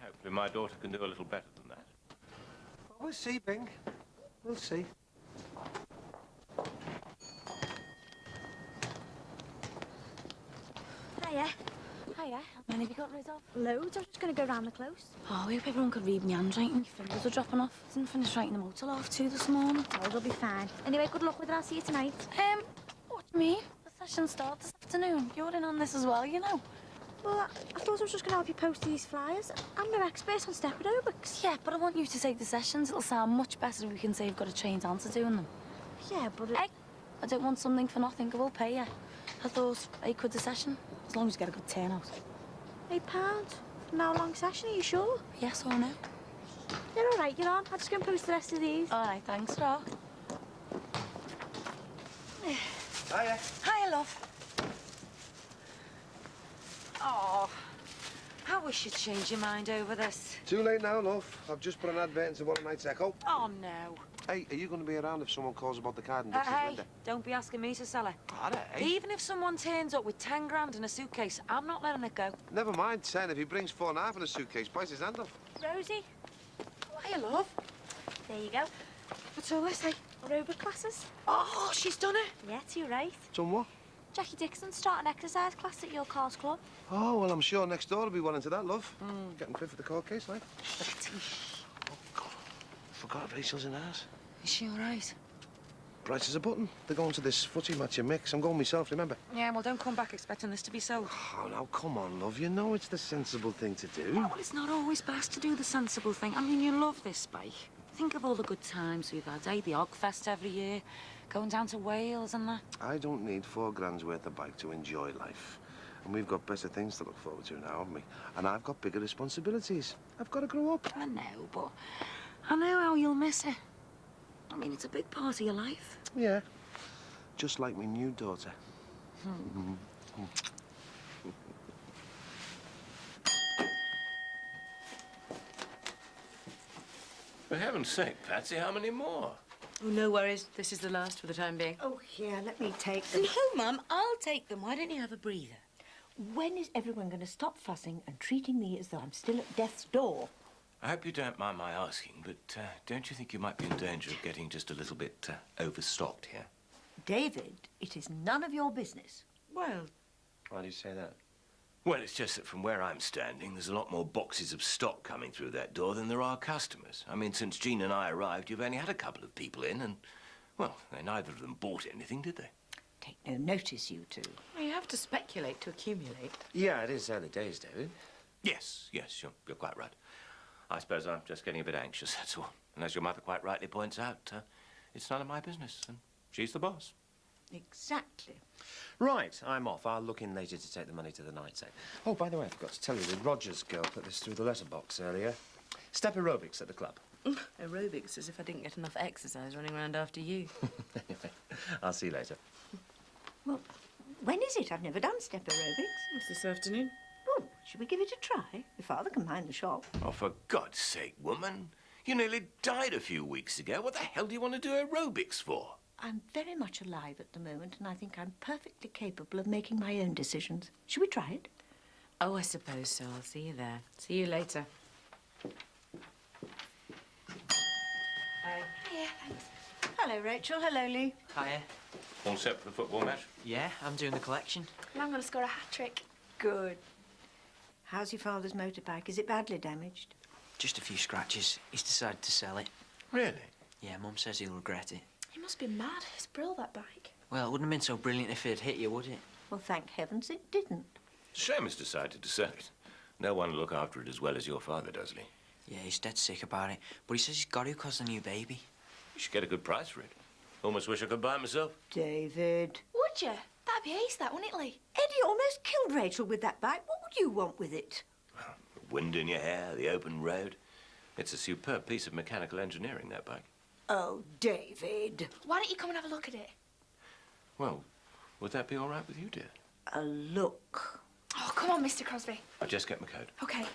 Hopefully my daughter can do a little better than that. Well, we'll see, Bing. We'll see. Hiya. Hiya. How many have you got rid of? Loads. I was just going to go round the close. Oh, I hope everyone could read my handwriting. My fingers are dropping off. Didn't finish writing them out till 2:30 this morning. Oh, it'll be fine. Anyway, good luck with it. I'll see you tonight. What do you mean? The session starts this afternoon. You're in on this as well, you know. Well, I thought I was just going to help you post these flyers. I'm no expert on step aerobics. Yeah, but I want you to take the sessions. It'll sound much better if we can say you've got a trained dancer doing them. Yeah, but... Hey, I don't want something for nothing. I will pay you. I thought £8 a session, as long as you get a good turnout. £8? From how long session, are you sure? Yes or no? You're all right, you're on. I'll just go and post the rest of these. All right, thanks, Ro. Hiya. Hiya, love. Oh, I wish you'd change your mind over this. Too late now, love. I've just put an advert into What a Night's Echo. Oh, no. Hey, are you going to be around if someone calls about the card and Dixon's Hey, window? don't be asking me to sell it. All right. Even if someone turns up with 10 grand in a suitcase, I'm not letting it go. Never mind 10. If he brings 4.5 in a suitcase, bites his hand off. Rosie, Hiya, love. there you go. What's all this, like aerobic classes? Oh, she's done it. Yeah, too right. Done what? Jackie Dixon's starting exercise class at your car's club. Oh, well, I'm sure next door will be well into that, love. Getting fit for the court case, like. Oh, God. Forgot Rachel's in ours. Is she all right? Bright as a button. They're going to this footy match in mix. I'm going myself, remember? Yeah, well, don't come back expecting this to be sold. Oh, now, come on, love. You know it's the sensible thing to do. Well, it's not always best to do the sensible thing. I mean, you love this bike. Think of all the good times we've had, eh? The Ogfest every year, going down to Wales and that. I don't need 4 grand's worth of bike to enjoy life. And we've got better things to look forward to now, haven't we? And I've got bigger responsibilities. I've got to grow up. I know, but I know how you'll miss it. I mean, it's a big part of your life. Yeah. Just like my new daughter. For heaven's sake, Patsy, how many more? Oh, no worries. This is the last for the time being. Oh, yeah, let me take them. No, Mum, I'll take them. Why don't you have a breather? When is everyone going to stop fussing and treating me as though I'm still at death's door? I hope you don't mind my asking, but don't you think you might be in danger of getting just a little bit overstocked here? David, it is none of your business. Well... Why do you say that? Well, it's just that from where I'm standing, there's a lot more boxes of stock coming through that door than there are customers. I mean, since Jean and I arrived, you've only had a couple of people in, and, well, they neither of them bought anything, did they? Take no notice, you two. Well, you have to speculate to accumulate. Yeah, it is early days, David. Yes, you're quite right. I suppose I'm just getting a bit anxious, that's all. And as your mother quite rightly points out, it's none of my business, and she's the boss. Exactly. Right, I'm off. I'll look in later to take the money to the night safe. Oh, by the way, I forgot to tell you, the Rogers girl put this through the letterbox earlier. Step aerobics at the club. Aerobics, as if I didn't get enough exercise running around after you. Anyway, I'll see you later. Well, when is it? I've never done step aerobics. It's this afternoon. Oh, should we give it a try? Your father can mind the shop. Oh, for God's sake, woman. You nearly died a few weeks ago. What the hell do you want to do aerobics for? I'm very much alive at the moment, and I think I'm perfectly capable of making my own decisions. Should we try it? Oh, I suppose so. I'll see you there. See you later. Hiya, thanks. Hello, Rachel. Hello, Lee. Hiya. All set for the football match? Yeah, I'm doing the collection. And I'm going to score a hat-trick. Good. How's your father's motorbike? Is it badly damaged? Just a few scratches. He's decided to sell it. Really? Yeah, Mum says he'll regret it. He must be mad. It's brilliant, that bike. Well, it wouldn't have been so brilliant if it had hit you, would it? Well, thank heavens it didn't. Shame has decided to sell it. No one will look after it as well as your father does, Lee. Yeah, he's dead sick about it. But he says he's got to because of the new baby. You should get a good price for it. Almost wish I could buy it myself. David. Would you? That'd be ace, that, wouldn't it, Lee? Eddie almost killed Rachel with that bike. What would you want with it? The wind in your hair, the open road. It's a superb piece of mechanical engineering, that bike. Oh, David. Why don't you come and have a look at it? Well, would that be all right with you, dear? A look. Oh, come on, Mr. Crosby. I'll just get my coat. OK.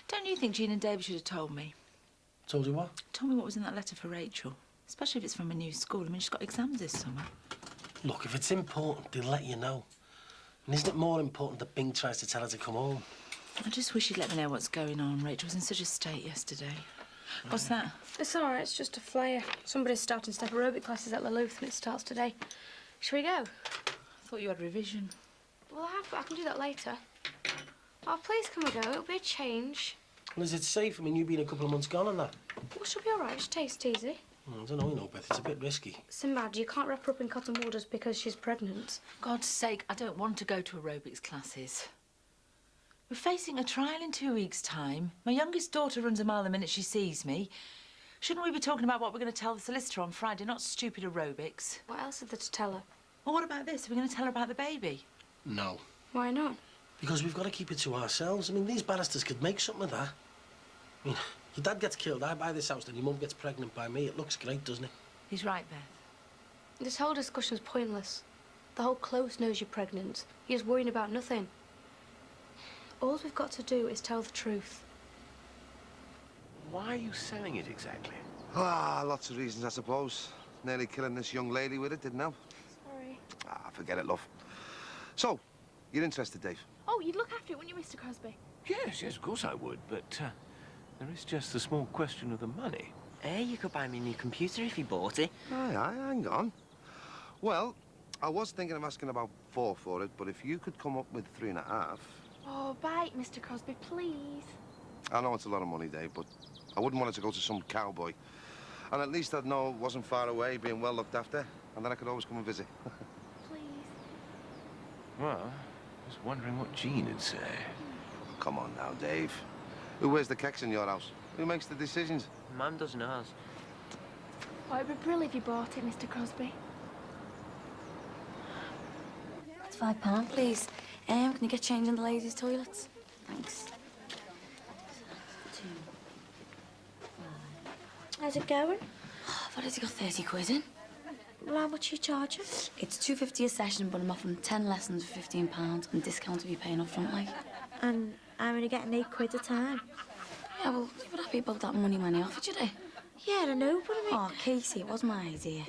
Don't you think Jean and David should have told me? Told you what? Told me what was in that letter for Rachel. Especially if it's from a new school. I mean, she's got exams this summer. Look, if it's important, they'll let you know. And isn't it more important that Bing tries to tell her to come home? I just wish you'd let me know what's going on. Rachel was in such a state yesterday. What's that? It's all right. It's just a flyer. Somebody's starting step aerobic classes at Luluth and it starts today. Shall we go? I thought you had revision. Well, I have, but I can do that later. Oh, please can we go? It'll be a change. Well, is it safe? I mean, you've been a couple of months gone and that. Well, she'll be all right. She tastes easy. I don't know, Beth. It's a bit risky. Sinbad, you can't wrap her up in cotton wool just because she's pregnant. For God's sake, I don't want to go to aerobics classes. We're facing a trial in 2 weeks' time. My youngest daughter runs a mile the minute she sees me. Shouldn't we be talking about what we're going to tell the solicitor on Friday, not stupid aerobics? What else is there to tell her? Well, what about this? Are we going to tell her about the baby? No. Why not? Because we've got to keep it to ourselves. I mean, these barristers could make something of that. I mean, your dad gets killed, I buy this house, then your mum gets pregnant by me. It looks great, doesn't it? He's right, Beth. This whole discussion's pointless. The whole close knows you're pregnant. You're just worrying about nothing. All we've got to do is tell the truth. Why are you selling it exactly? Ah, lots of reasons, I suppose. Nearly killing this young lady with it, didn't I? Sorry. Ah, forget it, love. So, you're interested, Dave? Oh, you'd look after it, wouldn't you, Mr. Crosby? Yes, of course I would, but there is just the small question of the money. Hey, you could buy me a new computer if you bought it. Aye, hang on. Well, I was thinking of asking about 4 for it, but if you could come up with 3.5... Oh, bite, Mr. Crosby, please. I know it's a lot of money, Dave, but I wouldn't want it to go to some cowboy. And at least I'd know it wasn't far away, being well looked after, and then I could always come and visit. Please. Well, I was wondering what Jean would say. Come on now, Dave. Who wears the keks in your house? Who makes the decisions? Mum doesn't ours. Oh, it'd be brilliant if you bought it, Mr. Crosby. It's £5, please. Can you get change in the ladies' toilets? Thanks. How's it going? I've already got 30 quid in. Well, how much are you charging? It's £2.50 a session, but I'm offering 10 lessons for £15 and discount if you pay up front, like. And I'm only getting £8 a time. Yeah, well, you were happy about that money when he offered you, eh? Yeah, I know, but I mean... Oh, Casey, it was my idea.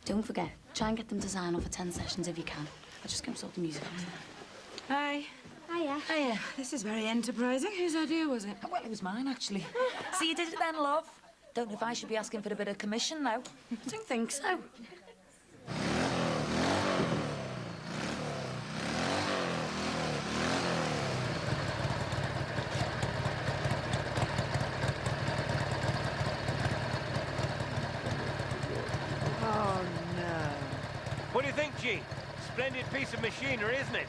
Don't forget, try and get them to sign off for 10 sessions if you can. I just can't sort the music out. Hi. Hiya. Hiya. This is very enterprising. Whose idea was it? Well, it was mine, actually. So you did it then, love? Don't know if I should be asking for a bit of commission, though. I don't think so. Oh, no. What do you think, Jean? Splendid piece of machinery, isn't it?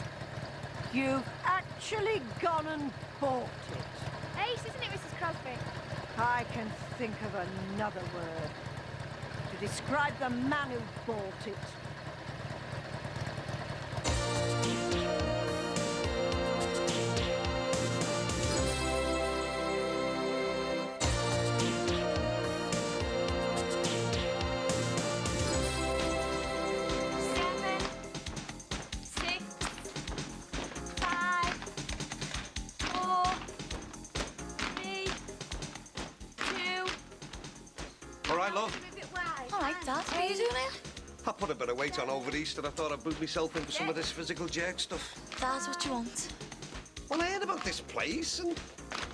You've actually gone and bought it. Ace, isn't it, Mrs. Crosby? I can think of another word to describe the man who bought it. All right, love. All right, Dad, what are you doing here? I put a bit of weight on over Easter. I thought I'd boot myself in for some of this physical jerk stuff. That's what you want. Well, I heard about this place and...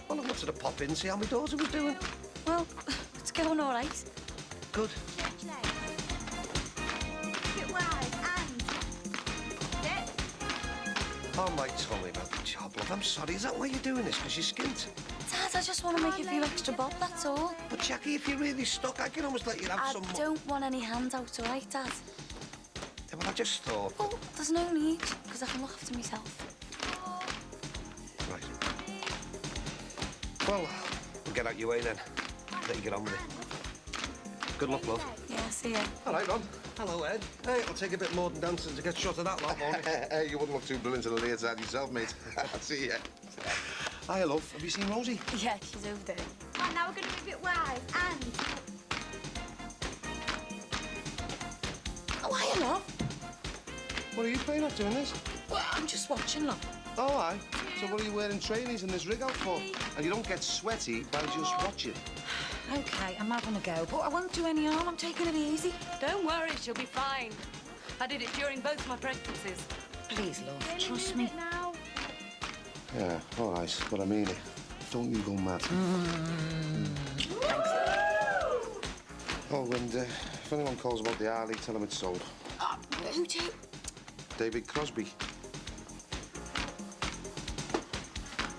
Well, I wanted to pop in, see how my daughter was doing. Well, it's going all right. Good. Oh, Mike told me about the job, love. I'm sorry. Is that why you're doing this? Because you're skint? Dad, I just want to make a few extra bob, that's all. But, Jackie, if you're really stuck, I can almost let you have some more. I don't want any handouts, all right, Dad? Yeah, well, I just thought... Oh, there's no need, because I can look after myself. Right. Well, we'll get out your way then. Let you get on with it. Good luck, love. Yeah, see ya. All right, Ron. Hello, Ed. Hey, it'll take a bit more than dancing to get shot of that lot, won't it? Hey, you wouldn't look too brilliant on the late side yourself, mate. I'll see ya. Hiya, love. Have you seen Rosie? Yeah, she's over there. And now we're going to be a bit wise. And... Oh, hiya, love. What are you playing at doing this? Well, I'm just watching, love. Oh, aye. So what are you wearing trainees in this rig out for? And you don't get sweaty by just watching. OK, I'm having a go, but I won't do any harm. I'm taking it easy. Don't worry, she'll be fine. I did it during both my pregnancies. Please, love, trust me. Now. Yeah, all right. But I mean it. Don't you go mad. Oh, and if anyone calls about the Harley, tell them it's sold. Who to? David Crosby.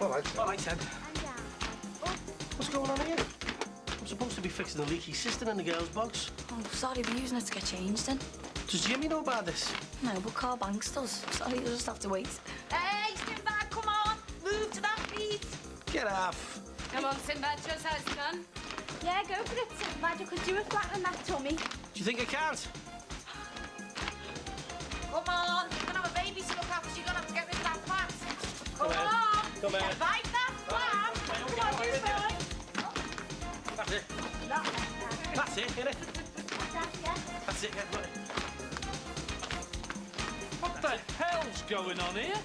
All right. All right, Ted. What's going on here? I'm supposed to be fixing the leaky cistern in the girls' box. Oh, sorry, we're using it to get changed in. Does Jimmy know about this? No, but Carl Banks does. Sorry, you'll just have to wait. Hey, Sinbad, come on! Move to that beat! Get off. Come on, Sinbad, show us how it's done. Yeah, go for it, Sinbad. You could do it flat on that tummy. Do you think I can't? Come on, you're gonna have a baby to look after, so you're gonna have to get rid of that fat. Come Come on! Come on. Bite that flat! Come on, you boy! That's it. That's it, innit? That's it, get ready. What the hell's going on here?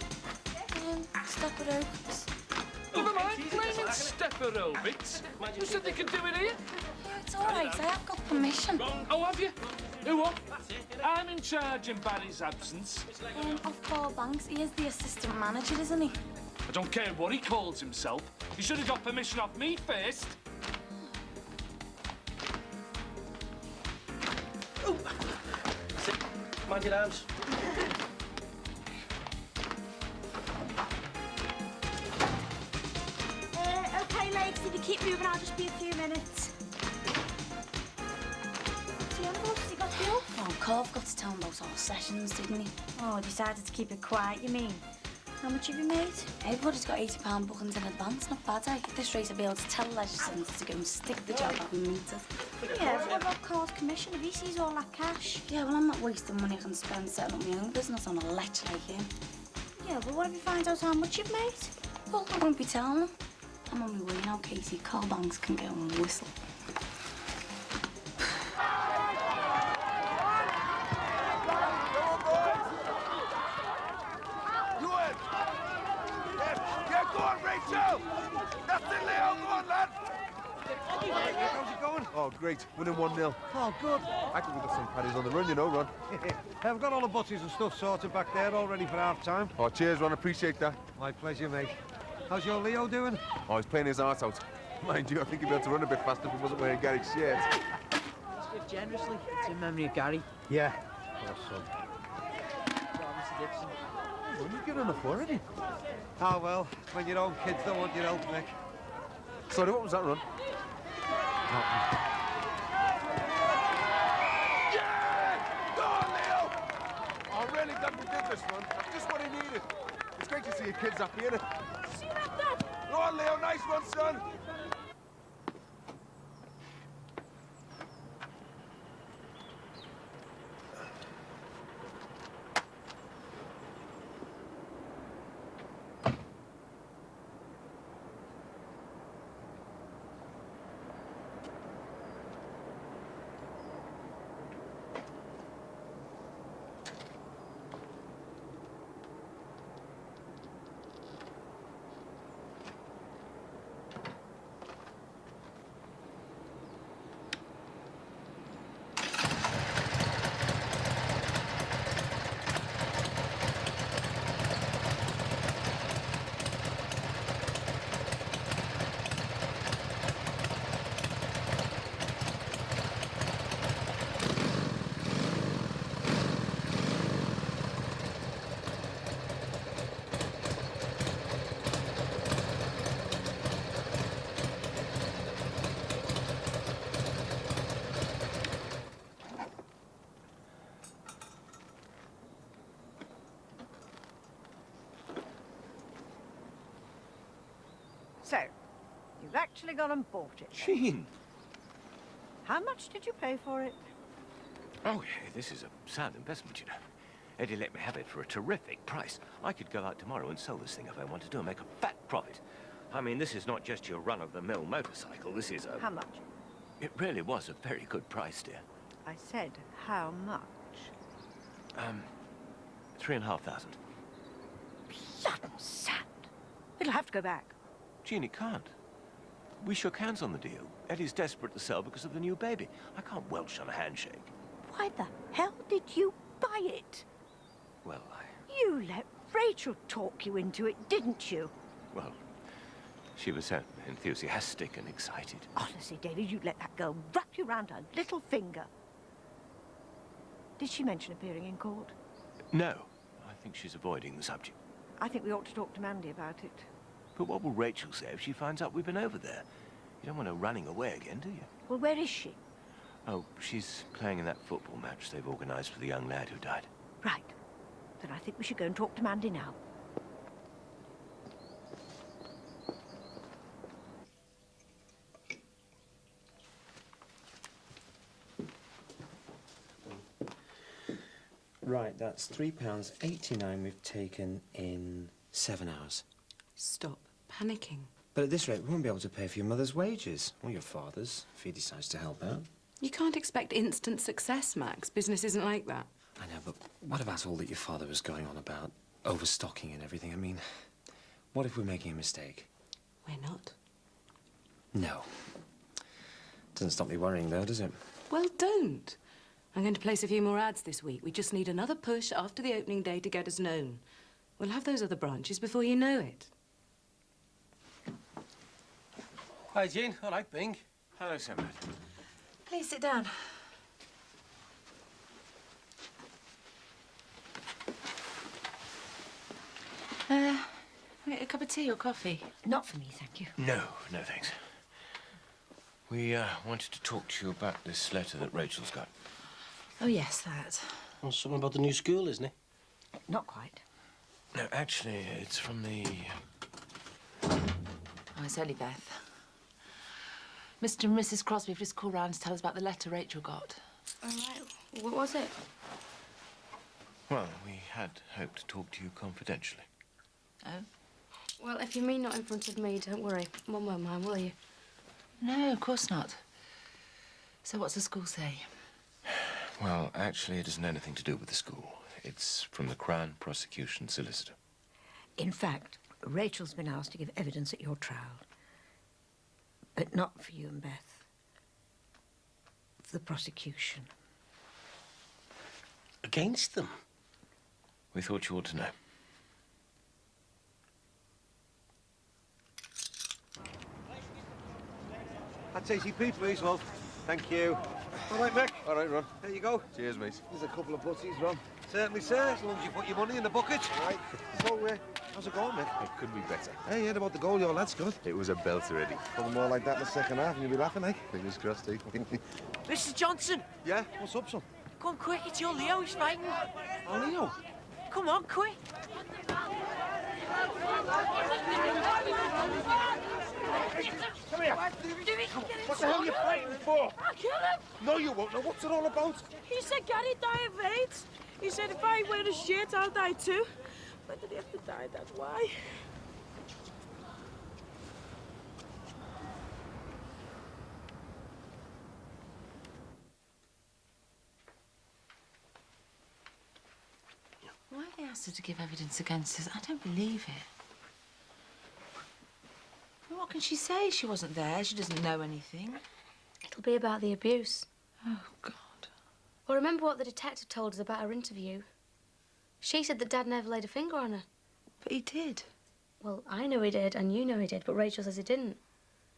Step aerobics. Never mind, playing step aerobics. Who said they could do it here? It's all right, I have got permission. Oh, have you? Who what? I'm in charge in Barry's absence. Of Carl Banks, he is the assistant manager, isn't he? I don't care what he calls himself. He should have got permission off me first. Sit. Mind your arms. OK, ladies, if you keep moving, I'll just be a few minutes. What's he on about? Has he got to go? Oh, Carl got to tell him about our sessions, didn't he? Oh, decided to keep it quiet, you mean? How much have you made? Everybody's got £80 bookings in advance. Not bad, eh? At this rate, I'll be able to tell legislators to go and stick the job up and meet us. Yeah, but what about Carl's commission if he sees all that cash? Yeah, well, I'm not wasting money I can spend setting up my own business on a lech like him. Yeah, but what if he finds out how much you've made? Well, I won't be telling him. I'm on my way now, Casey. Carl Banks can go and whistle. How's it going? Oh, great. Winning 1-0. Oh, good. I think we've got some paddies on the run, you know, Ron. I've got all the butties and stuff sorted back there, all ready for half-time. Oh, cheers, Ron. Appreciate that. My pleasure, mate. How's your Leo doing? Oh, he's playing his arse out. Mind you, I think he'd be able to run a bit faster if he wasn't wearing Gary's shirt. Let's give generously. It's in memory of Gary. Yeah. Awesome. Mr. Dixon. Well, you've given enough already. Ah, well, when your own kids don't want your help, Nick. Sorry, what was that, Ron? Yeah! Go on, Leo! Oh, really glad we did this, Ron. That's just what he needed. It's great to see your kids happy, innit? See that, Dad? Go on, Leo. Nice one, son. actually gone and bought it. Jean! How much did you pay for it? Oh, yeah, this is a sound investment, you know. Eddie let me have it for a terrific price. I could go out tomorrow and sell this thing if I wanted to and make a fat profit. I mean, this is not just your run-of-the-mill motorcycle. This is a... How much? It really was a very good price, dear. I said, how much? 3,500. Blood and sand. It'll have to go back. Jean, it can't. We shook hands on the deal. Eddie's desperate to sell because of the new baby. I can't welch on a handshake. Why the hell did you buy it? Well, You let Rachel talk you into it, didn't you? well, she was so enthusiastic and excited. Honestly, David, you'd let that girl wrap you round her little finger. Did she mention appearing in court? No, I think she's avoiding the subject. I think we ought to talk to Mandy about it. But what will Rachel say if she finds out we've been over there? You don't want her running away again, do you? Well, where is she? Oh, she's playing in that football match they've organised for the young lad who died. Right. Then I think we should go and talk to Mandy now. Right, that's £3.89 we've taken in 7 hours. Stop panicking. But at this rate, we won't be able to pay for your mother's wages, or your father's, if he decides to help out. You can't expect instant success, Max. Business isn't like that. I know, but what about all that your father was going on about? Overstocking and everything. I mean, what if we're making a mistake? We're not. No. Doesn't stop me worrying, though, does it? Well, don't. I'm going to place a few more ads this week. We just need another push after the opening day to get us known. We'll have those other branches before you know it. Hi, Jean. All right, Bing. Hello, Sam. Please sit down. A cup of tea or coffee? Not for me, thank you. No, no thanks. We wanted to talk to you about this letter that Rachel's got. Oh, yes, that. Well, something about the new school, isn't it? Not quite. No, actually, it's from the... Oh, it's only Beth. Mr. and Mrs. Crosby have just called round to tell us about the letter Rachel got. All right. What was it? Well, we had hoped to talk to you confidentially. Oh? Well, if you mean not in front of me, don't worry. Mum won't mind, will you? No, of course not. So what's the school say? Well, actually, it isn't anything to do with the school. It's from the Crown Prosecution Solicitor. In fact, Rachel's been asked to give evidence at your trial. But not for you and Beth. For the prosecution. Against them? We thought you ought to know. That's ACP, please, love. Thank you. All right, Mick. All right, Ron. There you go. Cheers, mate. There's a couple of butties, Ron. Certainly, sir, as long as you put your money in the bucket. All right. So, how's it going, Mick? It could be better. Hey, heard about the goal, your lad's good. It was a belter, Eddie. Couple more like that in the second half and you'll be laughing, eh? Fingers crossed, eh? Mrs. Johnson! Yeah? What's up, son? Come quick, it's your Leo, he's fighting. Oh, Leo? Come on, quick. Come here. What the hell are you fighting for? I'll kill him. No, you won't. Now, what's it all about? He said Gary died of AIDS. He said if I wear a shirt, I'll die too. But did he have to die? That's why. Why they asked her to give evidence against us? I don't believe it. Well, what can she say? She wasn't there. She doesn't know anything. It'll be about the abuse. Oh, God. Well, remember what the detective told us about her interview? She said that Dad never laid a finger on her. But he did. Well, I know he did, and you know he did, but Rachel says he didn't.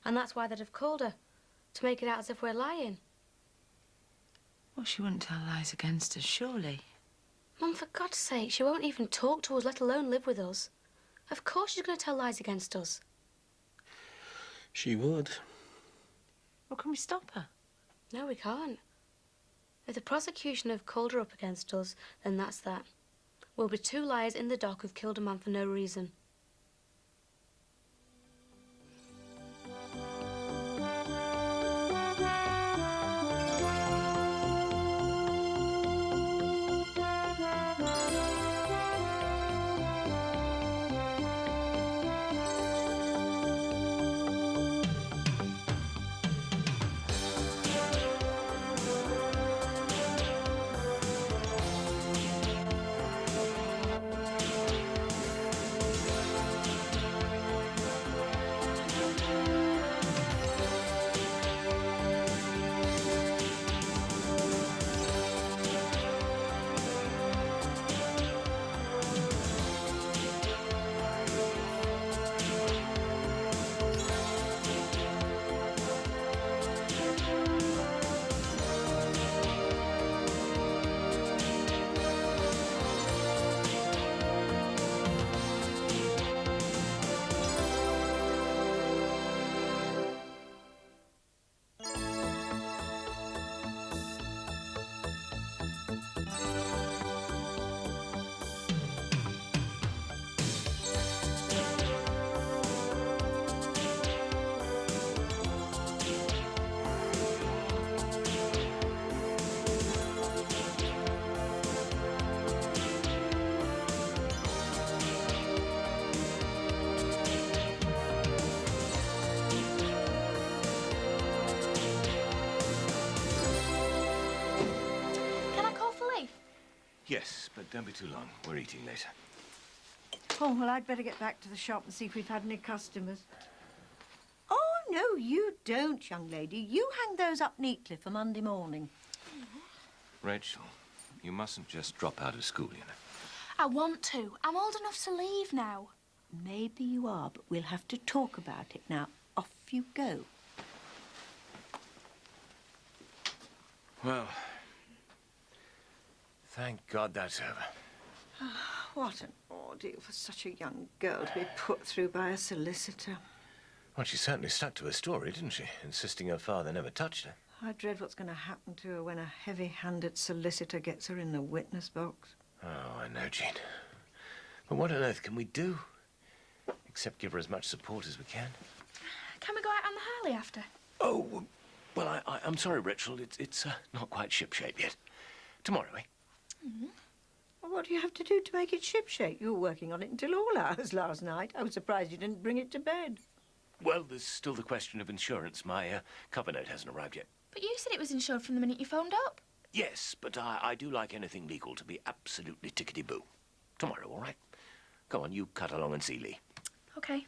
And that's why they'd have called her, to make it out as if we're lying. Well, she wouldn't tell lies against us, surely. Mum, for God's sake, she won't even talk to us, let alone live with us. Of course she's going to tell lies against us. She would. Well, can we stop her? No, we can't. If the prosecution have called her up against us, then that's that. We'll be two liars in the dock who've killed a man for no reason. Yes, but don't be too long. We're eating later. Oh, well, I'd better get back to the shop and see if we've had any customers. Oh, no, you don't, young lady. You hang those up neatly for Monday morning. Rachel, you mustn't just drop out of school, you know. I want to. I'm old enough to leave now. Maybe you are, but we'll have to talk about it now. Off you go. Well, thank God that's over. What an ordeal for such a young girl to be put through by a solicitor. Well, she certainly stuck to her story, didn't she? Insisting her father never touched her. I dread what's going to happen to her when a heavy-handed solicitor gets her in the witness box. Oh, I know, Jean. But what on earth can we do? Except give her as much support as we can. Can we go out on the Harley after? Oh, well, I'm sorry, Rachel. It's not quite shipshape yet. Tomorrow, eh? Mm-hmm. Well, what do you have to do to make it shipshape? You were working on it until all hours last night. I was surprised you didn't bring it to bed. Well, there's still the question of insurance. My cover note hasn't arrived yet. But you said it was insured from the minute you phoned up. Yes, but I do like anything legal to be absolutely tickety-boo. Tomorrow, all right? Go on, you cut along and see Lee. OK.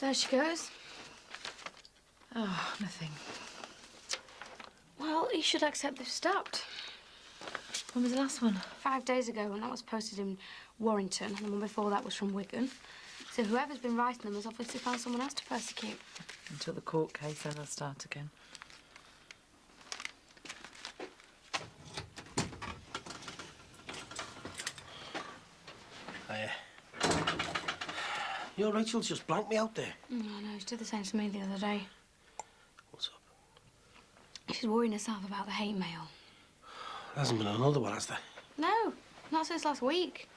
There she goes. Oh, nothing. Well, you should accept they've stopped. When was the last one? 5 days ago, and that was posted in Warrington, and the one before that was from Wigan. So whoever's been writing them has obviously found someone else to persecute. Until the court case, then they'll start again. Your Rachel's just blanked me out there. No, she did the same to me the other day. What's up? She's worrying herself about the hate mail. There hasn't been another one, has there? No, not since last week.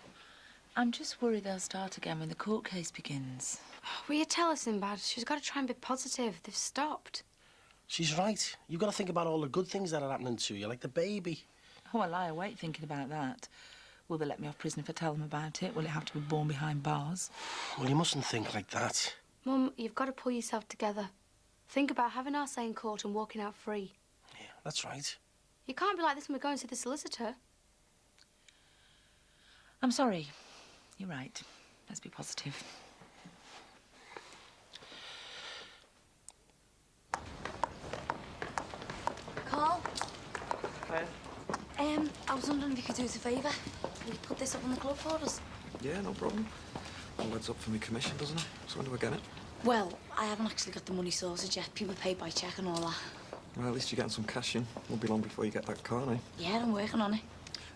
I'm just worried they'll start again when the court case begins. Will you tell her, Sinbad? She's got to try and be positive. They've stopped. She's right. You've got to think about all the good things that are happening to you, like the baby. Oh, I lie awake thinking about that. Will they let me off prison if I tell them about it? Will it have to be born behind bars? Well, you mustn't think like that. Mum, you've got to pull yourself together. Think about having our say in court and walking out free. Yeah, that's right. You can't be like this when we're going to the solicitor. I'm sorry. You're right. Let's be positive. Carl? Hiya. I was wondering if you could do us a favour. Will you put this up on the club for us? Yeah, no problem. All adds up for me commission, doesn't it? So when do I get it? Well, I haven't actually got the money sorted yet. People pay by cheque and all that. Well, at least you're getting some cash in. Won't be long before you get that car, eh? Yeah, I'm working on it.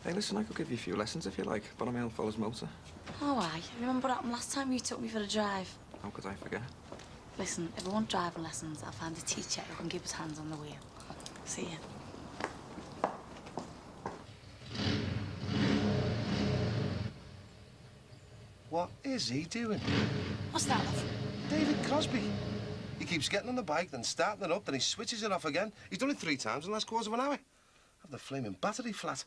Hey, listen, I could give you a few lessons if you like, but I'm my own fella's motor. Oh, aye. Remember what happened last time you took me for a drive? How could I forget? Listen, if I want driving lessons, I'll find a teacher who can give us hands on the wheel. See ya. What is he doing? What's that, love? David Crosby. He keeps getting on the bike, then starting it up, then he switches it off again. He's done it 3 times in the last quarter of an hour. Have the flaming battery flat.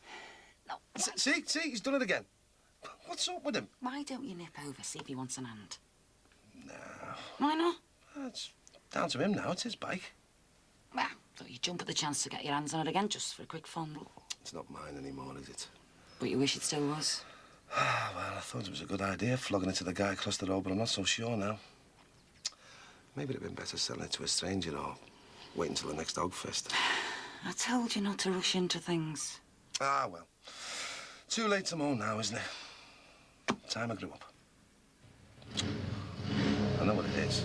No. See, he's done it again. What's up with him? Why don't you nip over, see if he wants an hand? No. Why not? It's down to him now. It's his bike. Well, thought you'd jump at the chance to get your hands on it again, just for a quick fondle. It's not mine anymore, is it? But you wish it still was? Well, I thought it was a good idea, flogging it to the guy across the road, but I'm not so sure now. Maybe it'd been better selling it to a stranger or wait until the next dog fest. I told you not to rush into things. Ah, well. Too late to moan now, isn't it? Time I grew up. I know what it is.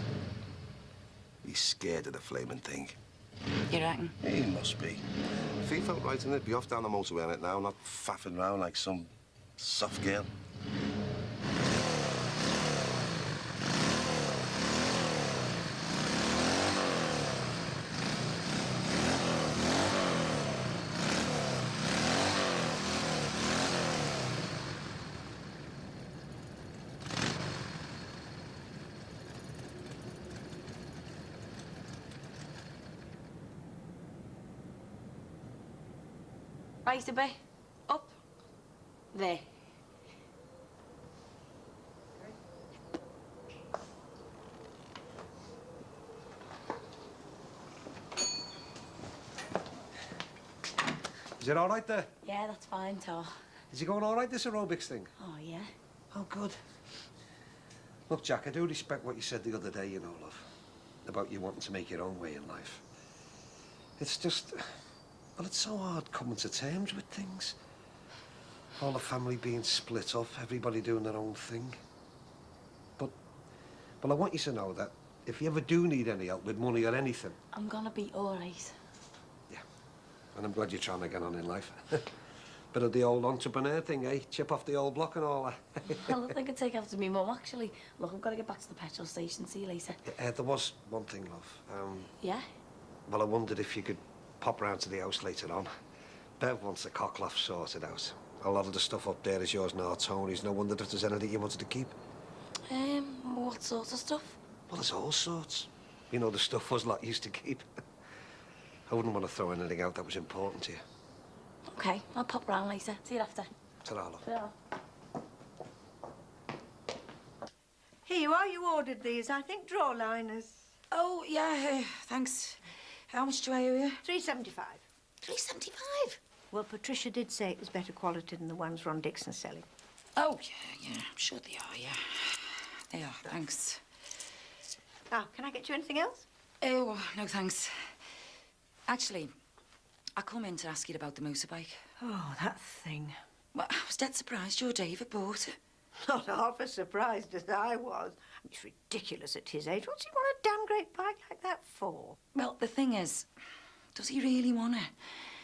He's scared of the flaming thing. You reckon? He must be. If he felt right in it, be off down the motorway on it now, not faffing round like some soft girl. Right a bit. Up. There. Is it all right there? Yeah, that's fine, Tor. Is he going all right, this aerobics thing? Oh, yeah. Oh, good. Look, Jack, I do respect what you said the other day, you know, love, about you wanting to make your own way in life. It's just, well, it's so hard coming to terms with things. All the family being split up, everybody doing their own thing. But I want you to know that if you ever do need any help with money or anything... I'm gonna be all right. Yeah, and I'm glad you're trying to get on in life. Bit of the old entrepreneur thing, eh? Chip off the old block and all that. Well, I think I'd take after me mum, actually. Look, I've got to get back to the petrol station. See you later. There was one thing, love. Yeah? Well, I wondered if you could pop round to the house later on. Bev wants the cockloft sorted out. A lot of the stuff up there is yours now, Tony's. No wonder if there's anything you wanted to keep. What sort of stuff? Well, there's all sorts. You know, the stuff us lot used to keep. I wouldn't want to throw anything out that was important to you. Okay, I'll pop round later. See you after. Ta-ra, love. Ta-ra. Here you are, you ordered these, I think, draw liners. Oh, yeah, thanks. How much do I owe you? $3.75. $3.75? Well, Patricia did say it was better quality than the ones Ron Dixon's selling. Oh, yeah, I'm sure they are, yeah. They are, thanks. Now, can I get you anything else? Oh, no, thanks. Actually, I come in to ask you about the motorbike. Oh, that thing. Well, I was dead surprised your David bought it. Not half as surprised as I was. It's ridiculous at his age. What's he want a damn great bike like that for? Well, the thing is, does he really want it?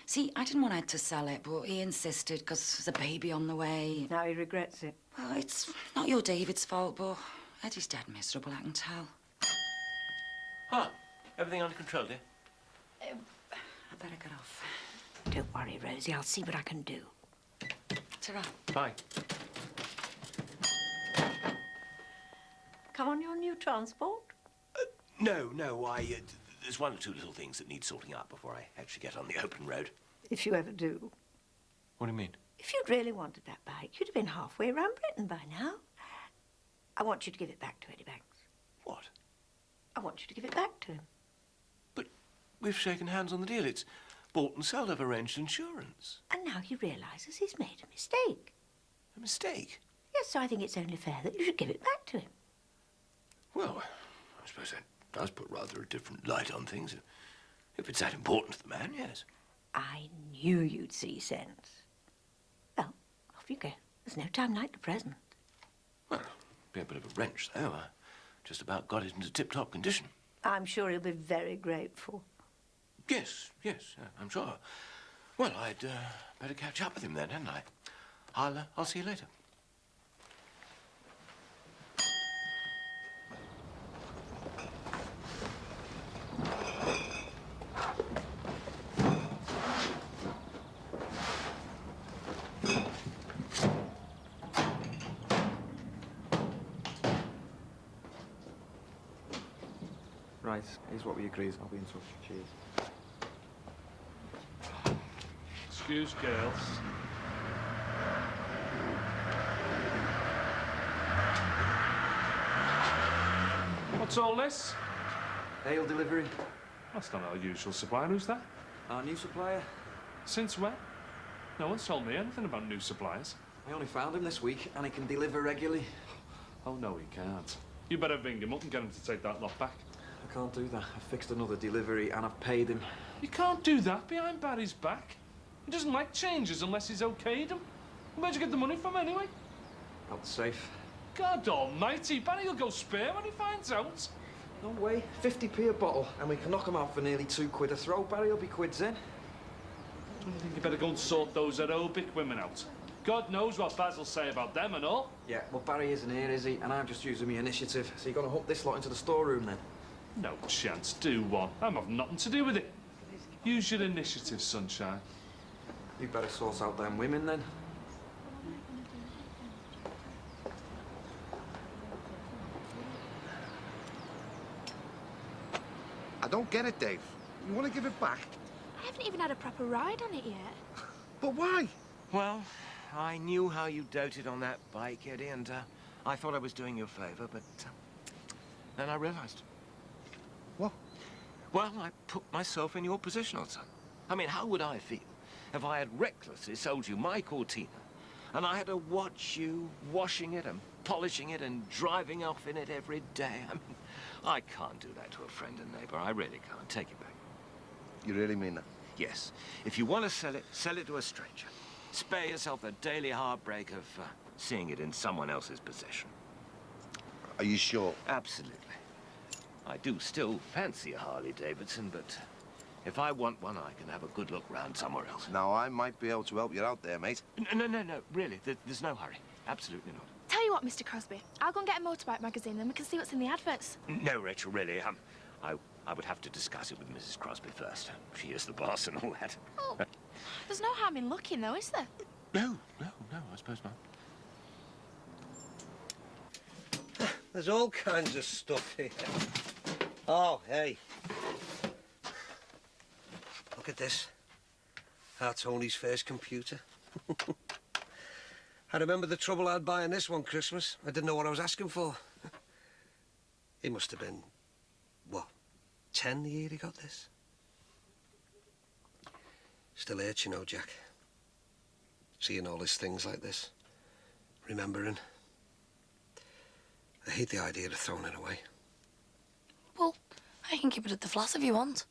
See, I didn't want Ed to sell it, but he insisted because there's a baby on the way. Now he regrets it. Well, it's not your David's fault, but Eddie's dead miserable, I can tell. Ah, everything under control, dear? I better get off. Don't worry, Rosie. I'll see what I can do. Ta-ra. Bye. Come on your new transport? No, there's one or two little things that need sorting out before I actually get on the open road. If you ever do. What do you mean? If you'd really wanted that bike, you'd have been halfway around Britain by now. I want you to give it back to Eddie Banks. What? I want you to give it back to him. But we've shaken hands on the deal. It's bought and sold. I've arranged insurance. And now he realises he's made a mistake. A mistake? Yes, so I think it's only fair that you should give it back to him. Well, I suppose that does put rather a different light on things. If it's that important to the man, yes. I knew you'd see sense. Well, off you go. There's no time like the present. Well, be a bit of a wrench, though. I just about got it into tip-top condition. I'm sure he'll be very grateful. Yes, I'm sure. Well, I'd better catch up with him then, hadn't I? I'll see you later. Right, here's what we agreed. I'll be in touch. Cheers. Excuse, girls. What's all this? Ale delivery. That's not our usual supplier. Who's that? Our new supplier. Since when? No one's told me anything about new suppliers. I only found him this week, and he can deliver regularly. Oh, no, he can't. You better ring him up and get him to take that lot back. I can't do that. I've fixed another delivery, and I've paid him. You can't do that behind Barry's back. He doesn't like changes unless he's okayed them. Where'd you get the money from, anyway? Out the safe. God almighty, Barry will go spare when he finds out. No way. 50p a bottle, and we can knock him out for nearly £2 a throw. Barry will be quids in. I think you better go and sort those aerobic women out. God knows what Baz'll say about them and all. Yeah, well, Barry isn't here, is he? And I'm just using my initiative. So you're going to hook this lot into the storeroom, then? No chance. Do one. I'm having nothing to do with it. Use your initiative, sunshine. You better sort out them women, then. I don't get it, Dave. You want to give it back? I haven't even had a proper ride on it yet. But why? Well, I knew how you doted on that bike, Eddie, and I thought I was doing you a favour, but then I realised. What? Well, I put myself in your position, old son. I mean, how would I feel if I had recklessly sold you my Cortina, and I had to watch you washing it and polishing it and driving off in it every day. I mean, I can't do that to a friend and neighbour. I really can't. Take it back. You really mean that? Yes. If you want to sell it to a stranger. Spare yourself the daily heartbreak of seeing it in someone else's possession. Are you sure? Absolutely. I do still fancy a Harley-Davidson, but if I want one, I can have a good look round somewhere else. Now, I might be able to help you out there, mate. No, really. There's no hurry. Absolutely not. Tell you what, Mr. Crosby, I'll go and get a motorbike magazine, then we can see what's in the adverts. No, Rachel, really. I would have to discuss it with Mrs. Crosby first. She is the boss and all that. Oh, there's no harm in looking, though, is there? No, I suppose not. There's all kinds of stuff here. Oh, hey. Look at this. Our Tony's first computer. I remember the trouble I had buying this one Christmas. I didn't know what I was asking for. He must have been, what, 10 the year he got this? Still hurts, you know, Jack. Seeing all his things like this. Remembering. I hate the idea of throwing it away. Well, I can keep it at the flat if you want.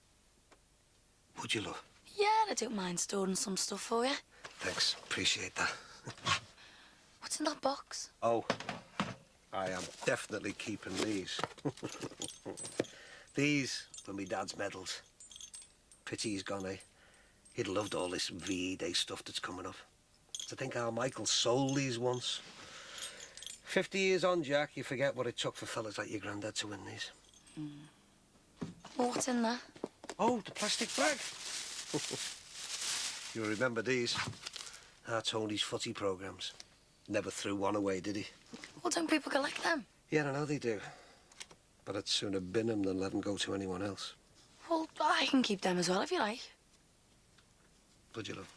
Would you, love? Yeah, I don't mind storing some stuff for you. Thanks. Appreciate that. What's in that box? Oh, I am definitely keeping these. These were my dad's medals. Pity he's gone, eh? He'd loved all this VE Day stuff that's coming up. To think how Michael sold these once. 50 years on, Jack, you forget what it took for fellas like your granddad to win these. Well, what's in there? Oh, the plastic bag. You'll remember these. Our Tony's footy programmes. Never threw one away, did he? Well, don't people collect them? Yeah, I know they do. But I'd sooner bin them than let them go to anyone else. Well, I can keep them as well if you like. Would you, love?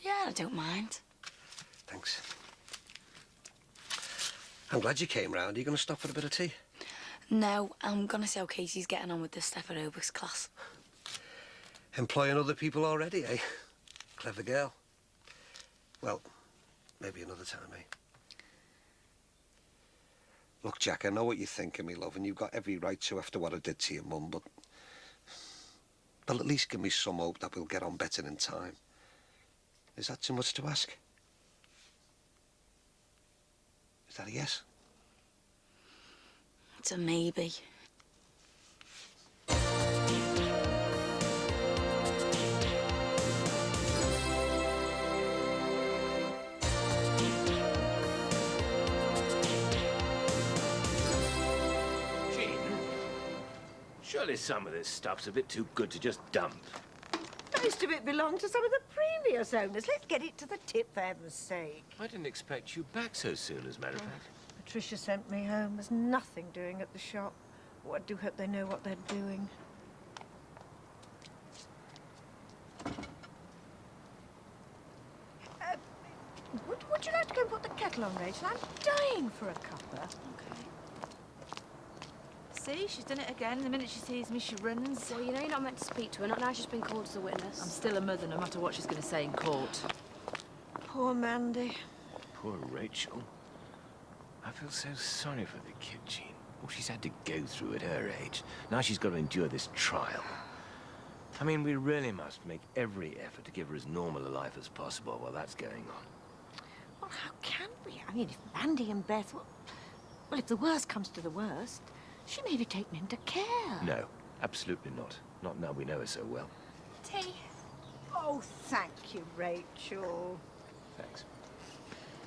Yeah, I don't mind. Thanks. I'm glad you came round. Are you going to stop for a bit of tea? No, I'm going to see how Casey's getting on with this step aerobics class. Employing other people already, eh? Clever girl. Well, maybe another time, eh? Look, Jack, I know what you think of me, love, and you've got every right to after what I did to your mum, but... Well, at least give me some hope that we'll get on better in time. Is that too much to ask? Is that a yes? It's a maybe. Surely some of this stuff's a bit too good to just dump. Most of it belonged to some of the previous owners. Let's get it to the tip, for heaven's sake. I didn't expect you back so soon, as a matter of fact. Patricia sent me home. There's nothing doing at the shop. Oh, I do hope they know what they're doing. Would you like to go and put the kettle on, Rachel? I'm dying for a cuppa. Okay. See, she's done it again. The minute she sees me, she runs. Well, you know you're not meant to speak to her. Not now she's been called as a witness. I'm still a mother, no matter what she's going to say in court. Poor Mandy. Poor Rachel. I feel so sorry for the kid, Jean. All she's had to go through at her age. Now she's got to endure this trial. I mean, we really must make every effort to give her as normal a life as possible while that's going on. Well, how can we? I mean, if Mandy and Beth... Well, if the worst comes to the worst, she may be taken into care. No, absolutely not. Not now we know her so well. Tea. Oh, thank you, Rachel. Thanks.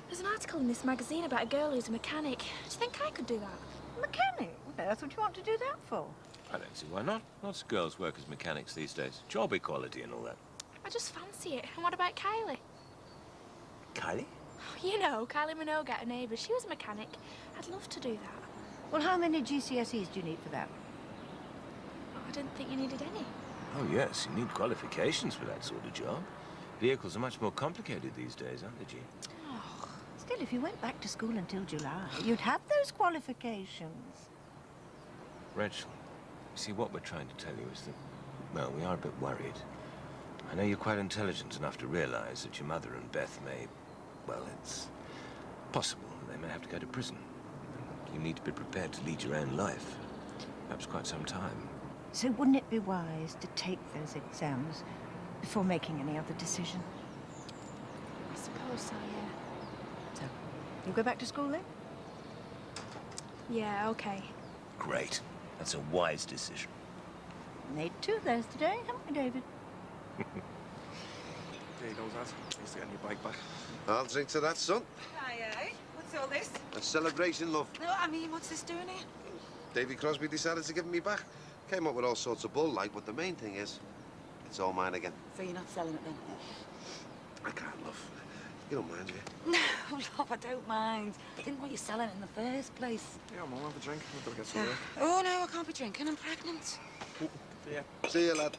There's an article in this magazine about a girl who's a mechanic. Do you think I could do that? Mechanic? What on earth would you want to do that for? I don't see why not. Lots of girls work as mechanics these days. Job equality and all that. I just fancy it. And what about Kylie? Kylie? You know, Kylie Minogue, our neighbour. She was a mechanic. I'd love to do that. Well, how many GCSEs do you need for that? I didn't think you needed any. Oh, yes. You need qualifications for that sort of job. Vehicles are much more complicated these days, aren't they, Jean? Oh, still, if you went back to school until July, you'd have those qualifications. Rachel, you see, what we're trying to tell you is that, well, we are a bit worried. I know you're quite intelligent enough to realize that your mother and Beth may... Well, it's possible they may have to go to prison. You need to be prepared to lead your own life. Perhaps quite some time. So wouldn't it be wise to take those exams before making any other decision? I suppose so, yeah. So, you go back to school then? Yeah, okay. Great. That's a wise decision. Made 2 of those today, haven't we, David? There you go, Dad. Thanks for getting your bike back. I'll drink to that, son. Aye. What's all this? A celebration, love. No, I mean, what's this doing here? Davy Crosby decided to give me back. Came up with all sorts of bull, like, but the main thing is, it's all mine again. So you're not selling it then? I can't, love. You don't mind, do you? No, love, I don't mind. I didn't want you selling it in the first place. Yeah, Mum, have a drink. We've got to get some work. Oh, no, I can't be drinking. I'm pregnant. Yeah. See you, lad.